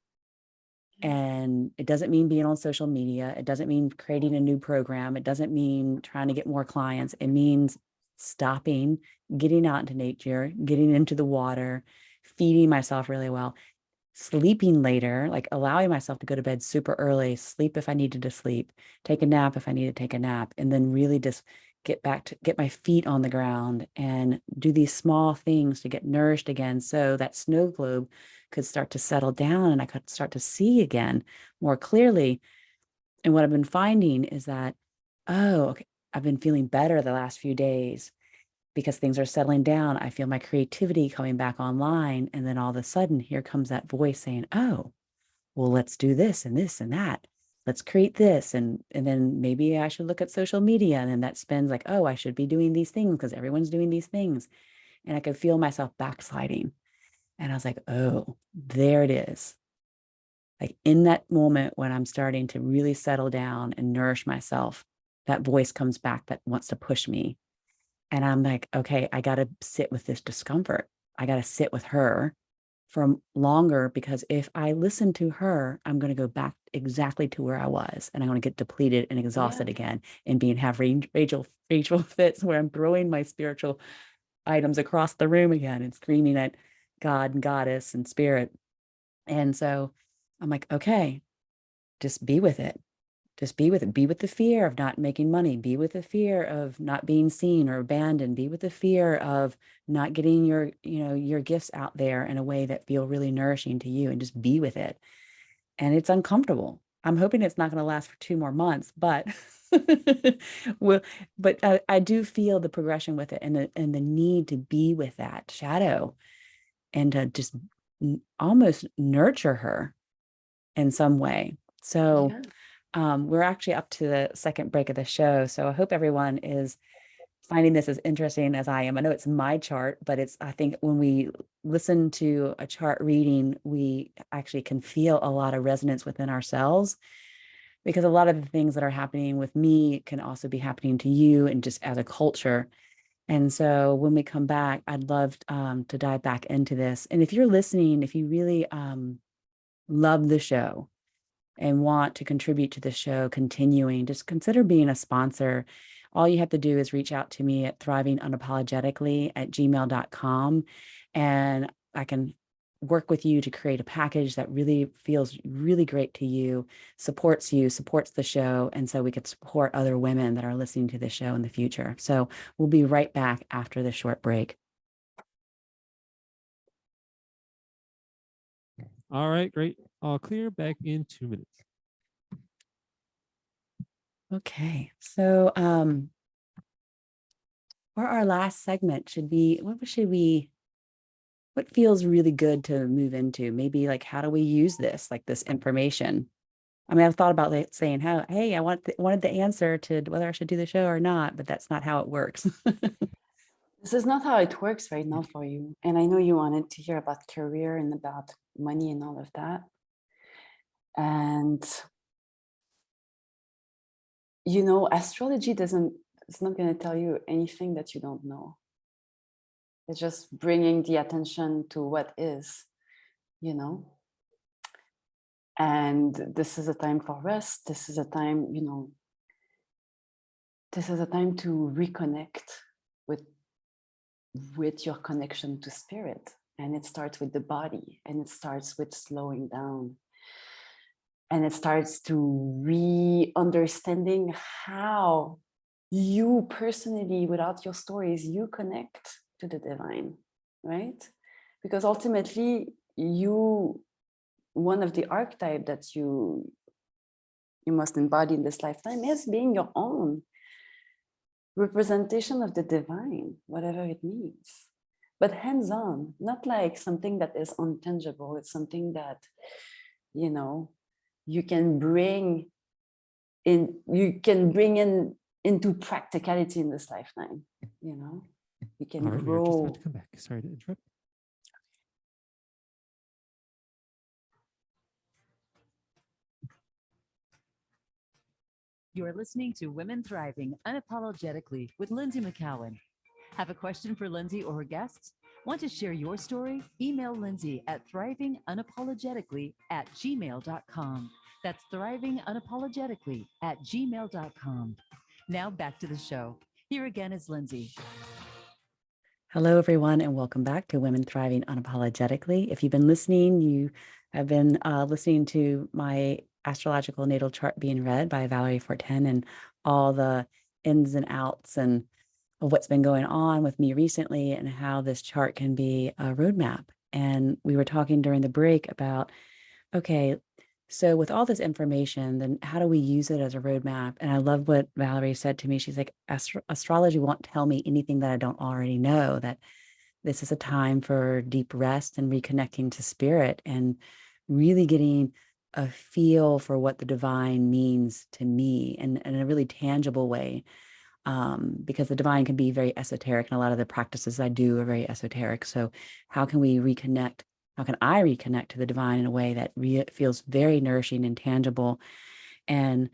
And it doesn't mean being on social media. It doesn't mean creating a new program. It doesn't mean trying to get more clients. It means stopping, getting out into nature, getting into the water, feeding myself really well, sleeping later, like allowing myself to go to bed super early, sleep if I needed to sleep, take a nap if I need to take a nap, and then really just get my feet on the ground and do these small things to get nourished again so that snow globe could start to settle down and I could start to see again more clearly. And what I've been finding is that, okay, I've been feeling better the last few days because things are settling down. I feel my creativity coming back online. And then all of a sudden, here comes that voice saying, oh, well, let's do this and this and that. Let's create this. And then maybe I should look at social media. And then that spins like, oh, I should be doing these things because everyone's doing these things. And I could feel myself backsliding. And I was like, oh, there it is. Like in that moment when I'm starting to really settle down and nourish myself, that voice comes back that wants to push me. And I'm like, okay, I got to sit with this discomfort. I got to sit with her for longer, because if I listen to her, I'm going to go back exactly to where I was, and I'm going to get depleted and exhausted again, and have Rachel fits where I'm throwing my spiritual items across the room again and screaming at God and goddess and spirit. And so I'm like, okay, just be with it. Just be with it. Be with the fear of not making money. Be with the fear of not being seen or abandoned. Be with the fear of not getting your gifts out there in a way that feel really nourishing to you, and just be with it. And it's uncomfortable. I'm hoping it's not going to last for 2 more months, but well, but I do feel the progression with it, and the need to be with that shadow, and to just almost nurture her in some way. So we're actually up to the second break of the show. So I hope everyone is finding this as interesting as I am. I know it's my chart, but I think when we listen to a chart reading, we actually can feel a lot of resonance within ourselves, because a lot of the things that are happening with me can also be happening to you, and just as a culture. And so when we come back, I'd love to dive back into this. And if you're listening, if you really love the show and want to contribute to the show continuing, just consider being a sponsor. All you have to do is reach out to me at thrivingunapologetically@gmail.com, and I can work with you to create a package that really feels really great to you, supports the show, and so we could support other women that are listening to the show in the future. So we'll be right back after the short break. All right, great. All clear. Back in 2 minutes. Okay, so for our last segment, what feels really good to move into? Maybe like, how do we use this, like this information? I mean, I've thought about saying, hey, I wanted the answer to whether I should do the show or not, but that's not how it works. This is not how it works right now for you. And I know you wanted to hear about career and about money and all of that. And, astrology it's not going to tell you anything that you don't know. It's just bringing the attention to what is, And this is a time for rest. This is a time, this is a time to reconnect with your connection to spirit. And it starts with the body, and it starts with slowing down. And it starts to re-understanding how you personally, without your stories, you connect to the divine, right? Because ultimately, one of the archetypes that you must embody in this lifetime is being your own representation of the divine, whatever it means. But hands-on, not like something that is untangible. It's something that, you can bring in into practicality in this lifetime. You can All right, we are just about to come back. Sorry to interrupt. You're listening to Women Thriving Unapologetically with Lynsie McKeown. Have a question for Lynsie or her guests? Want to share your story? Email Lynsie at thrivingunapologetically@gmail.com. That's thrivingunapologetically@gmail.com. Now back to the show. Here again is Lynsie. Hello, everyone, and welcome back to Women Thriving Unapologetically. If you've been listening, you have been listening to my astrological natal chart being read by Valerie Fortin, and all the ins and outs and of what's been going on with me recently, and how this chart can be a roadmap. And we were talking during the break about, okay, so with all this information, then how do we use it as a roadmap? And I love what Valerie said to me. She's like, astrology won't tell me anything that I don't already know, that this is a time for deep rest and reconnecting to spirit, and really getting a feel for what the divine means to me in a really tangible way. Because the divine can be very esoteric, and a lot of the practices I do are very esoteric. So how can we reconnect? How can I reconnect to the divine in a way that feels very nourishing and tangible, and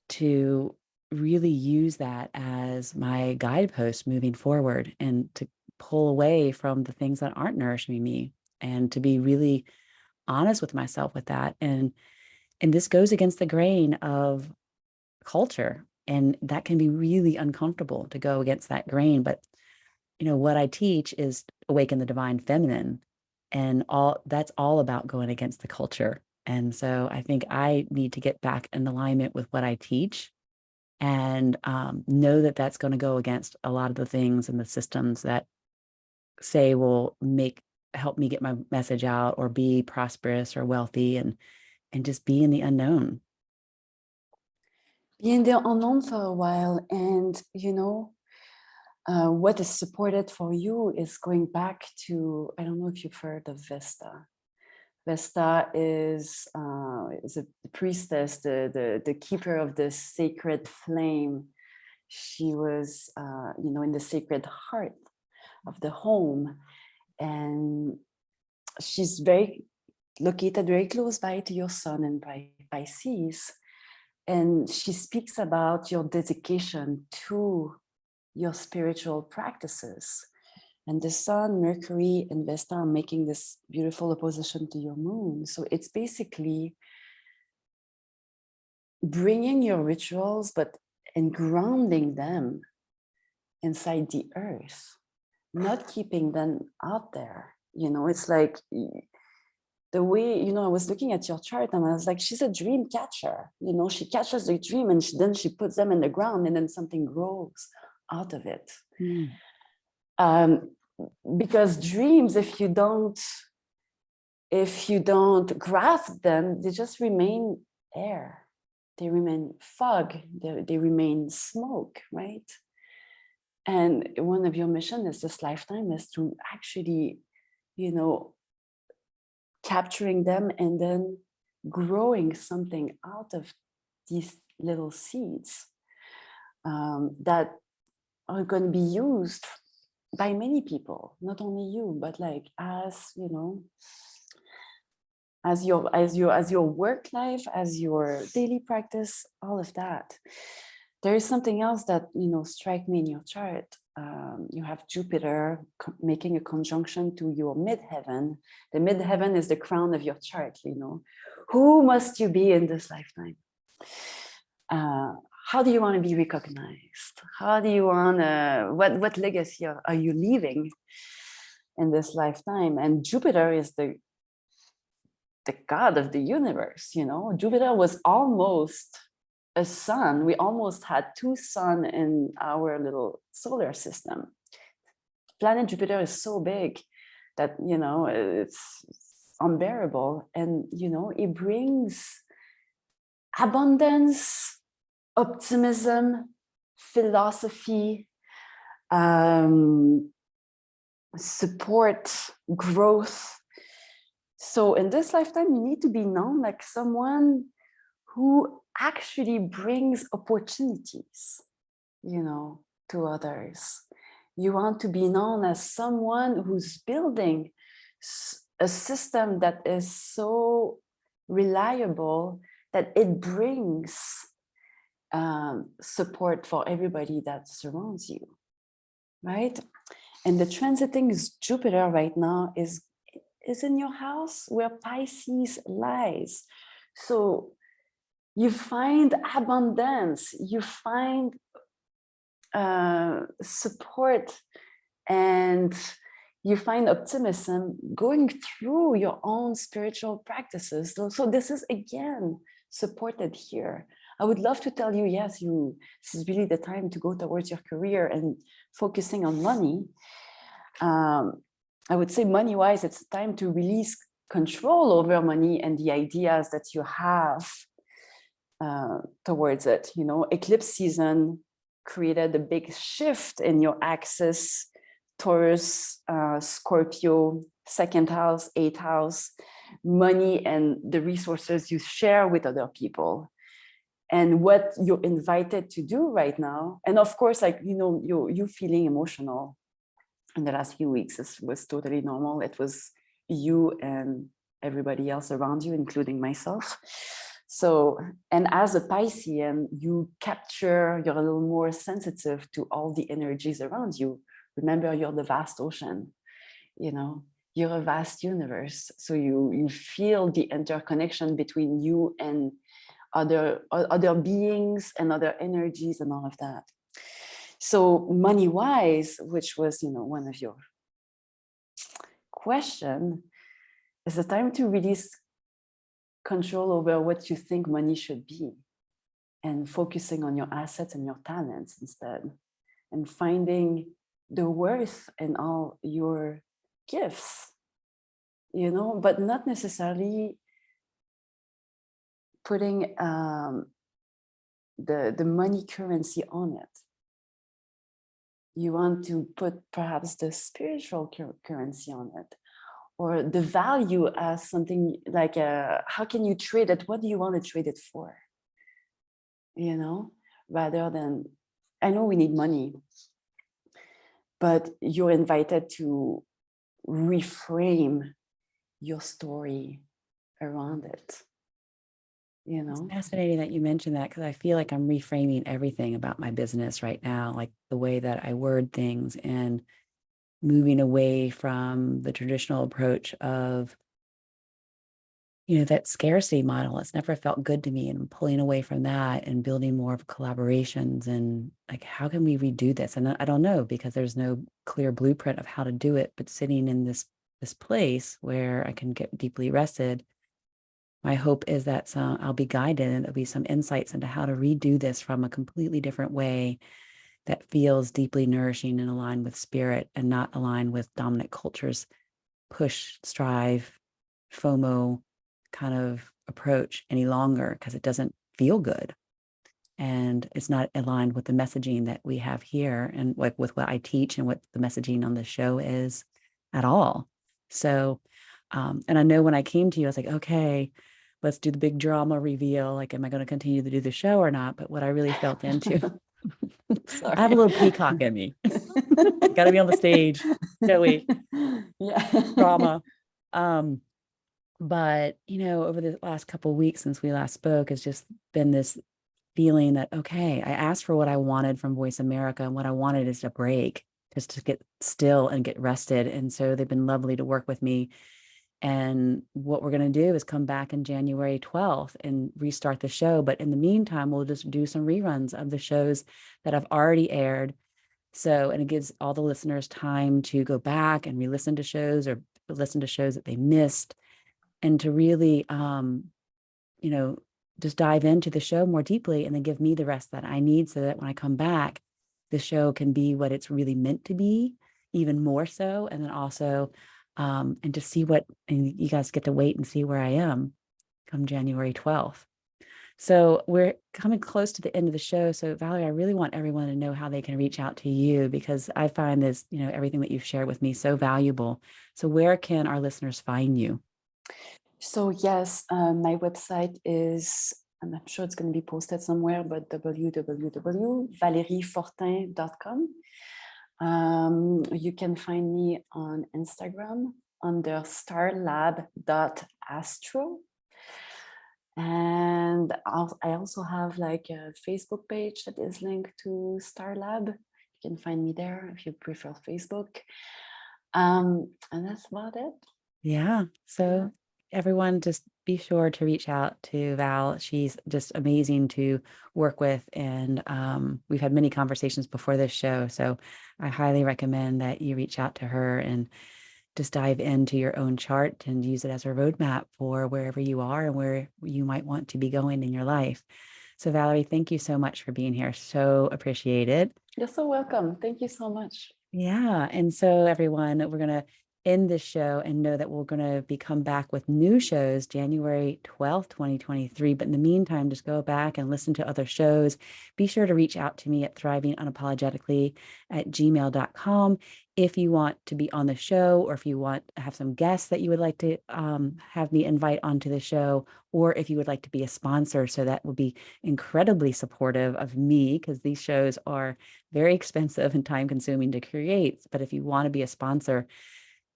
to really use that as my guidepost moving forward, and to pull away from the things that aren't nourishing me, and to be really honest with myself with that. And this goes against the grain of culture, and that can be really uncomfortable to go against that grain. But what I teach is awaken the divine feminine, and that's all about going against the culture. And so I think I need to get back in alignment with what I teach, and know that that's going to go against a lot of the things and the systems that say will help me get my message out, or be prosperous or wealthy, and just be in the unknown. Be in the unknown for a while, and what is supported for you is going back to, I don't know if you've heard of Vesta. Vesta is a priestess, the keeper of the sacred flame. She was, in the sacred heart of the home, and she's located very close by to your sun and Pisces. And she speaks about your dedication to your spiritual practices. And the sun, Mercury, and Vesta are making this beautiful opposition to your moon. So it's basically bringing your rituals, and grounding them inside the earth, not keeping them out there. It's like the way, I was looking at your chart, and I was like, she's a dream catcher. She catches the dream, and then she puts them in the ground, and then something grows out of it. Because dreams, if you don't grasp them, they just remain air. They remain fog. They remain smoke, right? And one of your missions this lifetime is to actually, capturing them and then growing something out of these little seeds that are going to be used by many people, not only you, but like as your work life, as your daily practice, all of that. There is something else that strike me in your chart. You have Jupiter making a conjunction to your midheaven. The midheaven is the crown of your chart. Who must you be in this lifetime? How do you want to be recognized? How do you want to, what legacy are you leaving in this lifetime? And Jupiter is the god of the universe. Jupiter was almost a sun. We almost had two suns in our little solar system. Planet Jupiter is so big that it's unbearable, and it brings abundance, optimism, philosophy, support, growth. So in this lifetime, you need to be known like someone who actually brings opportunities, to others. You want to be known as someone who's building a system that is so reliable that it brings support for everybody that surrounds you, right? And the transiting Jupiter right now is in your house where Pisces lies. So you find abundance, you find support, and you find optimism going through your own spiritual practices. So this is again supported here. I would love to tell you, yes, this is really the time to go towards your career and focusing on money. I would say money-wise, it's time to release control over money and the ideas that you have towards it. Eclipse season created a big shift in your axis, Taurus, Scorpio, second house, eighth house, money and the resources you share with other people, and what you're invited to do right now. And of course, you feeling emotional in the last few weeks was totally normal. It was you and everybody else around you, including myself. So, and as a Piscean, you capture, you're a little more sensitive to all the energies around you. Remember, you're the vast ocean, you know, you're a vast universe. So you feel the interconnection between you and other beings and other energies and all of that. So money-wise, which was, one of your question, is the time to release control over what you think money should be and focusing on your assets and your talents instead, and finding the worth in all your gifts, but not necessarily putting the money currency on it. You want to put perhaps the spiritual currency on it, or the value as something like how can you trade it? What do you want to trade it for? Rather than, I know we need money, but you're invited to reframe your story around it. It's fascinating that you mentioned that, because I feel like I'm reframing everything about my business right now, like the way that I word things, and moving away from the traditional approach of, that scarcity model. It's never felt good to me, and I'm pulling away from that and building more of collaborations, and like, how can we redo this? And I don't know, because there's no clear blueprint of how to do it, but sitting in this place where I can get deeply rested, my hope is that I'll be guided, and there'll be some insights into how to redo this from a completely different way that feels deeply nourishing and aligned with spirit, and not aligned with dominant culture's push, strive, FOMO kind of approach any longer, because it doesn't feel good. And it's not aligned with the messaging that we have here, and like with what I teach and what the messaging on the show is at all. So, and I know when I came to you, I was like, okay, let's do the big drama reveal. Like, am I going to continue to do the show or not? But what I really felt into, I have a little peacock in me. Got to be on the stage. Joey. Yeah. Drama. But, over the last couple of weeks since we last spoke, has just been this feeling that, okay, I asked for what I wanted from Voice America, and what I wanted is a break, just to get still and get rested. And so they've been lovely to work with me. And what we're going to do is come back in January 12th and restart the show. But in the meantime, we'll just do some reruns of the shows that have already aired. So, and it gives all the listeners time to go back and re-listen to shows, or listen to shows that they missed, and to really, just dive into the show more deeply, and then give me the rest that I need, so that when I come back, the show can be what it's really meant to be, even more so. And then also, and to see and you guys get to wait and see where I am come January 12th. So we're coming close to the end of the show. So Valerie, I really want everyone to know how they can reach out to you, because I find this, everything that you've shared with me so valuable. So where can our listeners find you? So yes, my website is, I'm not sure it's going to be posted somewhere, but www.valeriefortin.com. You can find me on Instagram under starlab.astro. And I also have like a Facebook page that is linked to Starlab. You can find me there if you prefer Facebook. And that's about it. Yeah. So everyone, just be sure to reach out to Val. She's just amazing to work with. And we've had many conversations before this show. So I highly recommend that you reach out to her and just dive into your own chart and use it as a roadmap for wherever you are and where you might want to be going in your life. So Valerie, thank you so much for being here. So appreciated. You're so welcome. Thank you so much. Yeah. And so everyone, we're going to end this show, and know that we're going to come back with new shows January 12th, 2023. But in the meantime, just go back and listen to other shows. Be sure to reach out to me at thrivingunapologetically@gmail.com if you want to be on the show, or if you want to have some guests that you would like to have me invite onto the show, or if you would like to be a sponsor. So that would be incredibly supportive of me, because these shows are very expensive and time consuming to create. But if you want to be a sponsor,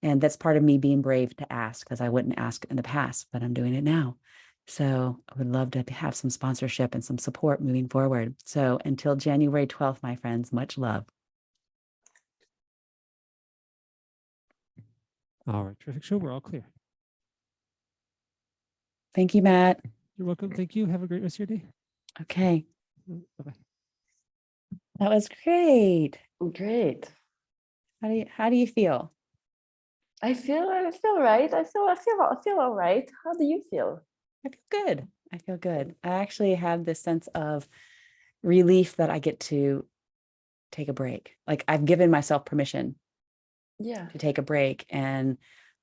and that's part of me being brave to ask, because I wouldn't ask in the past, but I'm doing it now. So I would love to have some sponsorship and some support moving forward. So until January 12th, my friends, much love. All right. Terrific show. We're all clear. Thank you, Matt. You're welcome. Thank you. Have a great rest of your day. Okay. Bye-bye. That was great. Great. How do you feel? I feel right. I feel all right. How do you feel? I feel good. I feel good. I actually have this sense of relief that I get to take a break. Like I've given myself permission Yeah. to take a break. And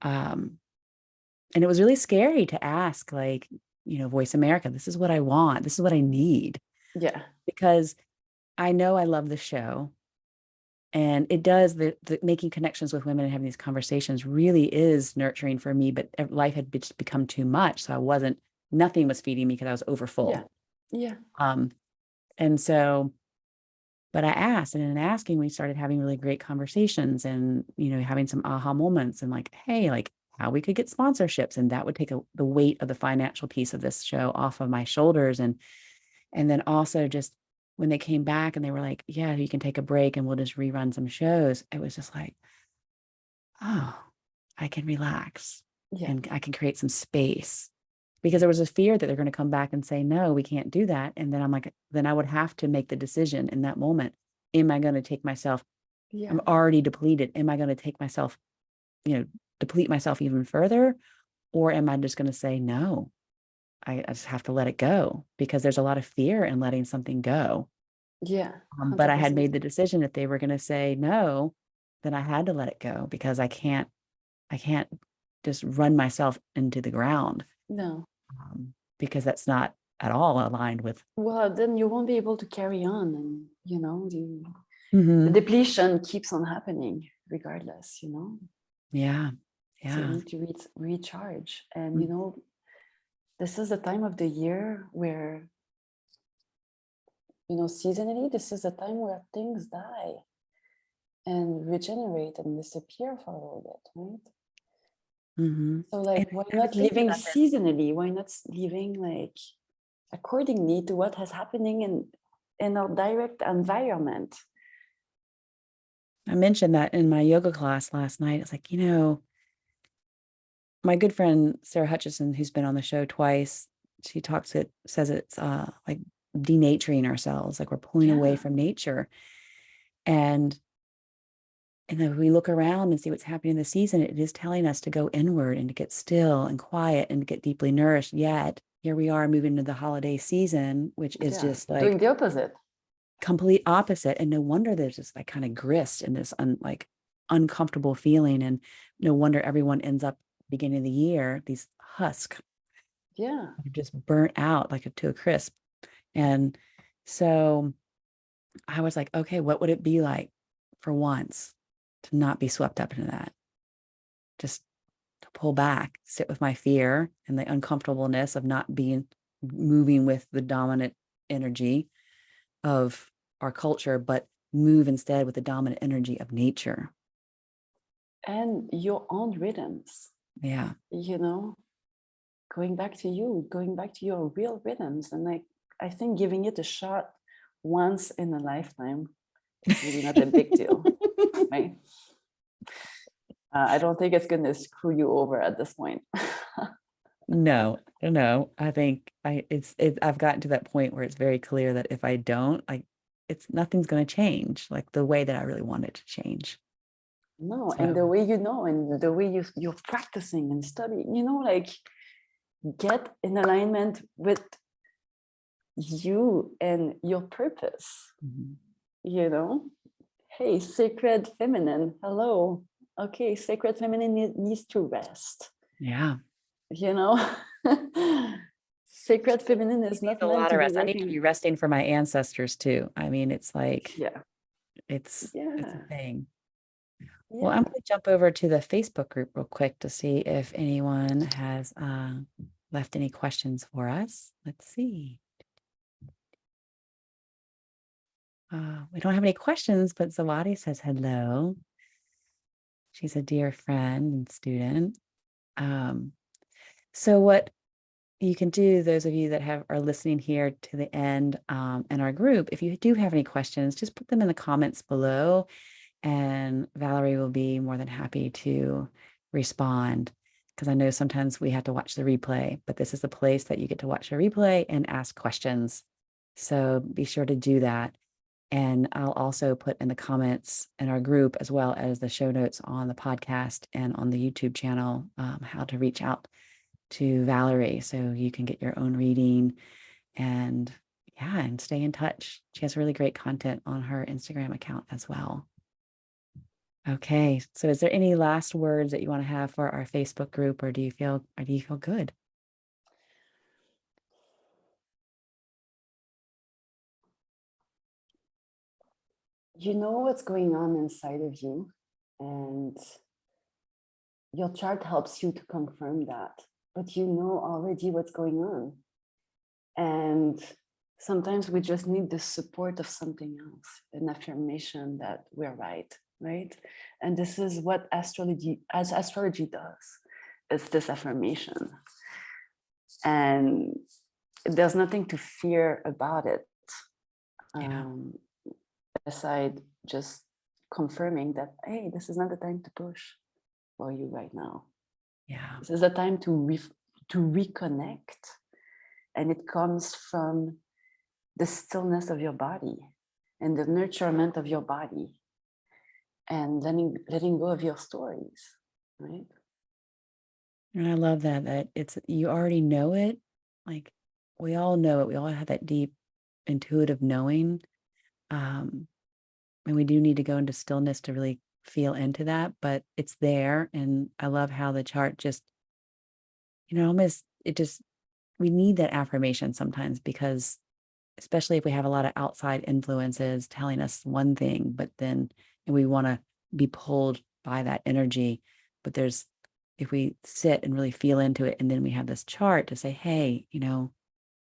it was really scary to ask, like, Voice America, this is what I want. This is what I need. Yeah. Because I know I love the show. And it does, the making connections with women and having these conversations really is nurturing for me, but life had just become too much. So nothing was feeding me because I was over full. Yeah. And so, but I asked, and in asking, we started having really great conversations and, having some aha moments and like, hey, like how we could get sponsorships. And that would take the weight of the financial piece of this show off of my shoulders. And then also just when they came back and they were like, yeah, you can take a break and we'll just rerun some shows. It was just like, oh, I can relax and I can create some space, because there was a fear that they're going to come back and say, no, we can't do that. And then I'm like, then I would have to make the decision in that moment. Am I going to take myself? I'm already depleted. Am I going to take myself, deplete myself even further? Or am I just going to say, no, I just have to let it go, because there's a lot of fear in letting something go. Yeah. But I had made the decision, if they were going to say no, then I had to let it go, because I can't just run myself into the ground. No. Because that's not at all aligned with. Well, then you won't be able to carry on, and the depletion keeps on happening regardless. Yeah. So you need to recharge, and this is the time of the year where seasonally, this is the time where things die and regenerate and disappear for a little bit, right? So like, why not living seasonally? Why not living like accordingly to what is happening in our direct environment? I mentioned that in my yoga class last night. It's like, my good friend Sarah Hutchison, who's been on the show twice, she says it's like denaturing ourselves, like we're pulling away from nature. And then we look around and see what's happening in the season. It is telling us to go inward and to get still and quiet and to get deeply nourished. Yet here we are moving into the holiday season, which is just like doing the opposite. Complete opposite. And no wonder there's this like kind of grist and this uncomfortable feeling. And no wonder everyone ends up beginning of the year, these husks. Yeah. Just burnt out to a crisp. And so I was like, okay, what would it be like for once to not be swept up into that? Just to pull back, sit with my fear and the uncomfortableness of not moving with the dominant energy of our culture, but move instead with the dominant energy of nature. And your own rhythms. Yeah. Going back to your real rhythms. And I think giving it a shot once in a lifetime is really not a big deal, right? I don't think it's going to screw you over at this point. No. I think I've gotten to that point where it's very clear that if I don't, nothing's going to change like the way that I really want it to change. No, so. And the way and the way you're practicing and studying, get in alignment with you and your purpose. Hey, sacred feminine, hello. Okay, sacred feminine needs to rest. Yeah. Sacred feminine is not meant to be rest. I need to be resting for my ancestors too. I mean, it's like, it's a thing. Yeah. Well, I'm going to jump over to the Facebook group real quick to see if anyone has left any questions for us. Let's see. We don't have any questions, but Zawadi says hello. She's a dear friend and student. So what you can do, those of you that are listening here to the end in our group, if you do have any questions, just put them in the comments below, and Valerie will be more than happy to respond, because I know sometimes we have to watch the replay, but this is the place that you get to watch the replay and ask questions. So be sure to do that. And I'll also put in the comments in our group, as well as the show notes on the podcast and on the YouTube channel, how to reach out to Valerie so you can get your own reading and stay in touch. She has really great content on her Instagram account as well. Okay, so is there any last words that you want to have for our Facebook group, or do you feel good? You know what's going on inside of you, and your chart helps you to confirm that, but you know already what's going on. And sometimes we just need the support of something else, an affirmation that we're right? And this is what astrology does. It's this affirmation. And there's nothing to fear about it. Aside just confirming that, hey, this is not the time to push for you right now. Yeah. This is the time to reconnect. And it comes from the stillness of your body and the nurturement of your body and letting go of your stories, right? And I love that it's, you already know it. Like, we all know it. We all have that deep intuitive knowing. And we do need to go into stillness to really feel into that, but it's there. And I love how the chart just, almost, we need that affirmation sometimes, because especially if we have a lot of outside influences telling us one thing, but then, and we want to be pulled by that energy, but if we sit and really feel into it, and then we have this chart to say, hey,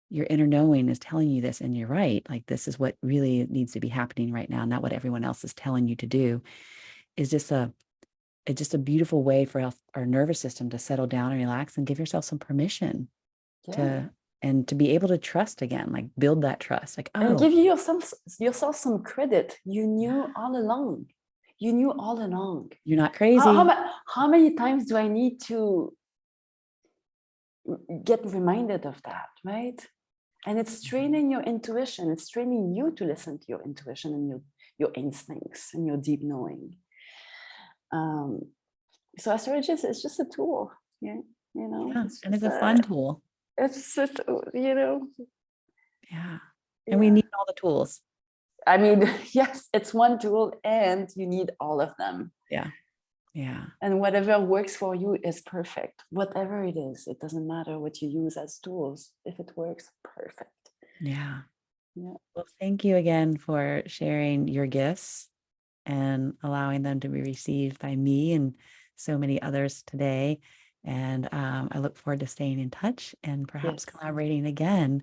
your inner knowing is telling you this, and you're right. Like, this is what really needs to be happening right now, not what everyone else is telling you to do. It's just a beautiful way for our nervous system to settle down and relax and give yourself some permission to be able to trust again, like build that trust, like, and give yourself some credit. You knew all along. You knew all along. You're not crazy. How many times do I need to get reminded of that, right? And it's training your intuition. It's training you to listen to your intuition and your instincts and your deep knowing. So astrology is just a tool, and it's a fun tool. It's just, And we need all the tools. I mean, yes, it's one tool, and you need all of them. Yeah. And whatever works for you is perfect. Whatever it is, it doesn't matter what you use as tools. If it works, perfect. Yeah. Well, thank you again for sharing your gifts and allowing them to be received by me and so many others today. And I look forward to staying in touch and perhaps collaborating again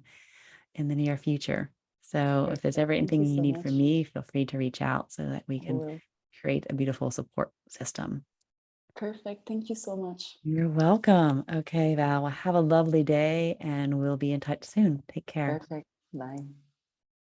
in the near future. So if there's ever anything you need from me, feel free to reach out so that we can create a beautiful support system. Perfect. Thank you so much. You're welcome. Okay, Val, well, have a lovely day, and we'll be in touch soon. Take care. Perfect. Bye.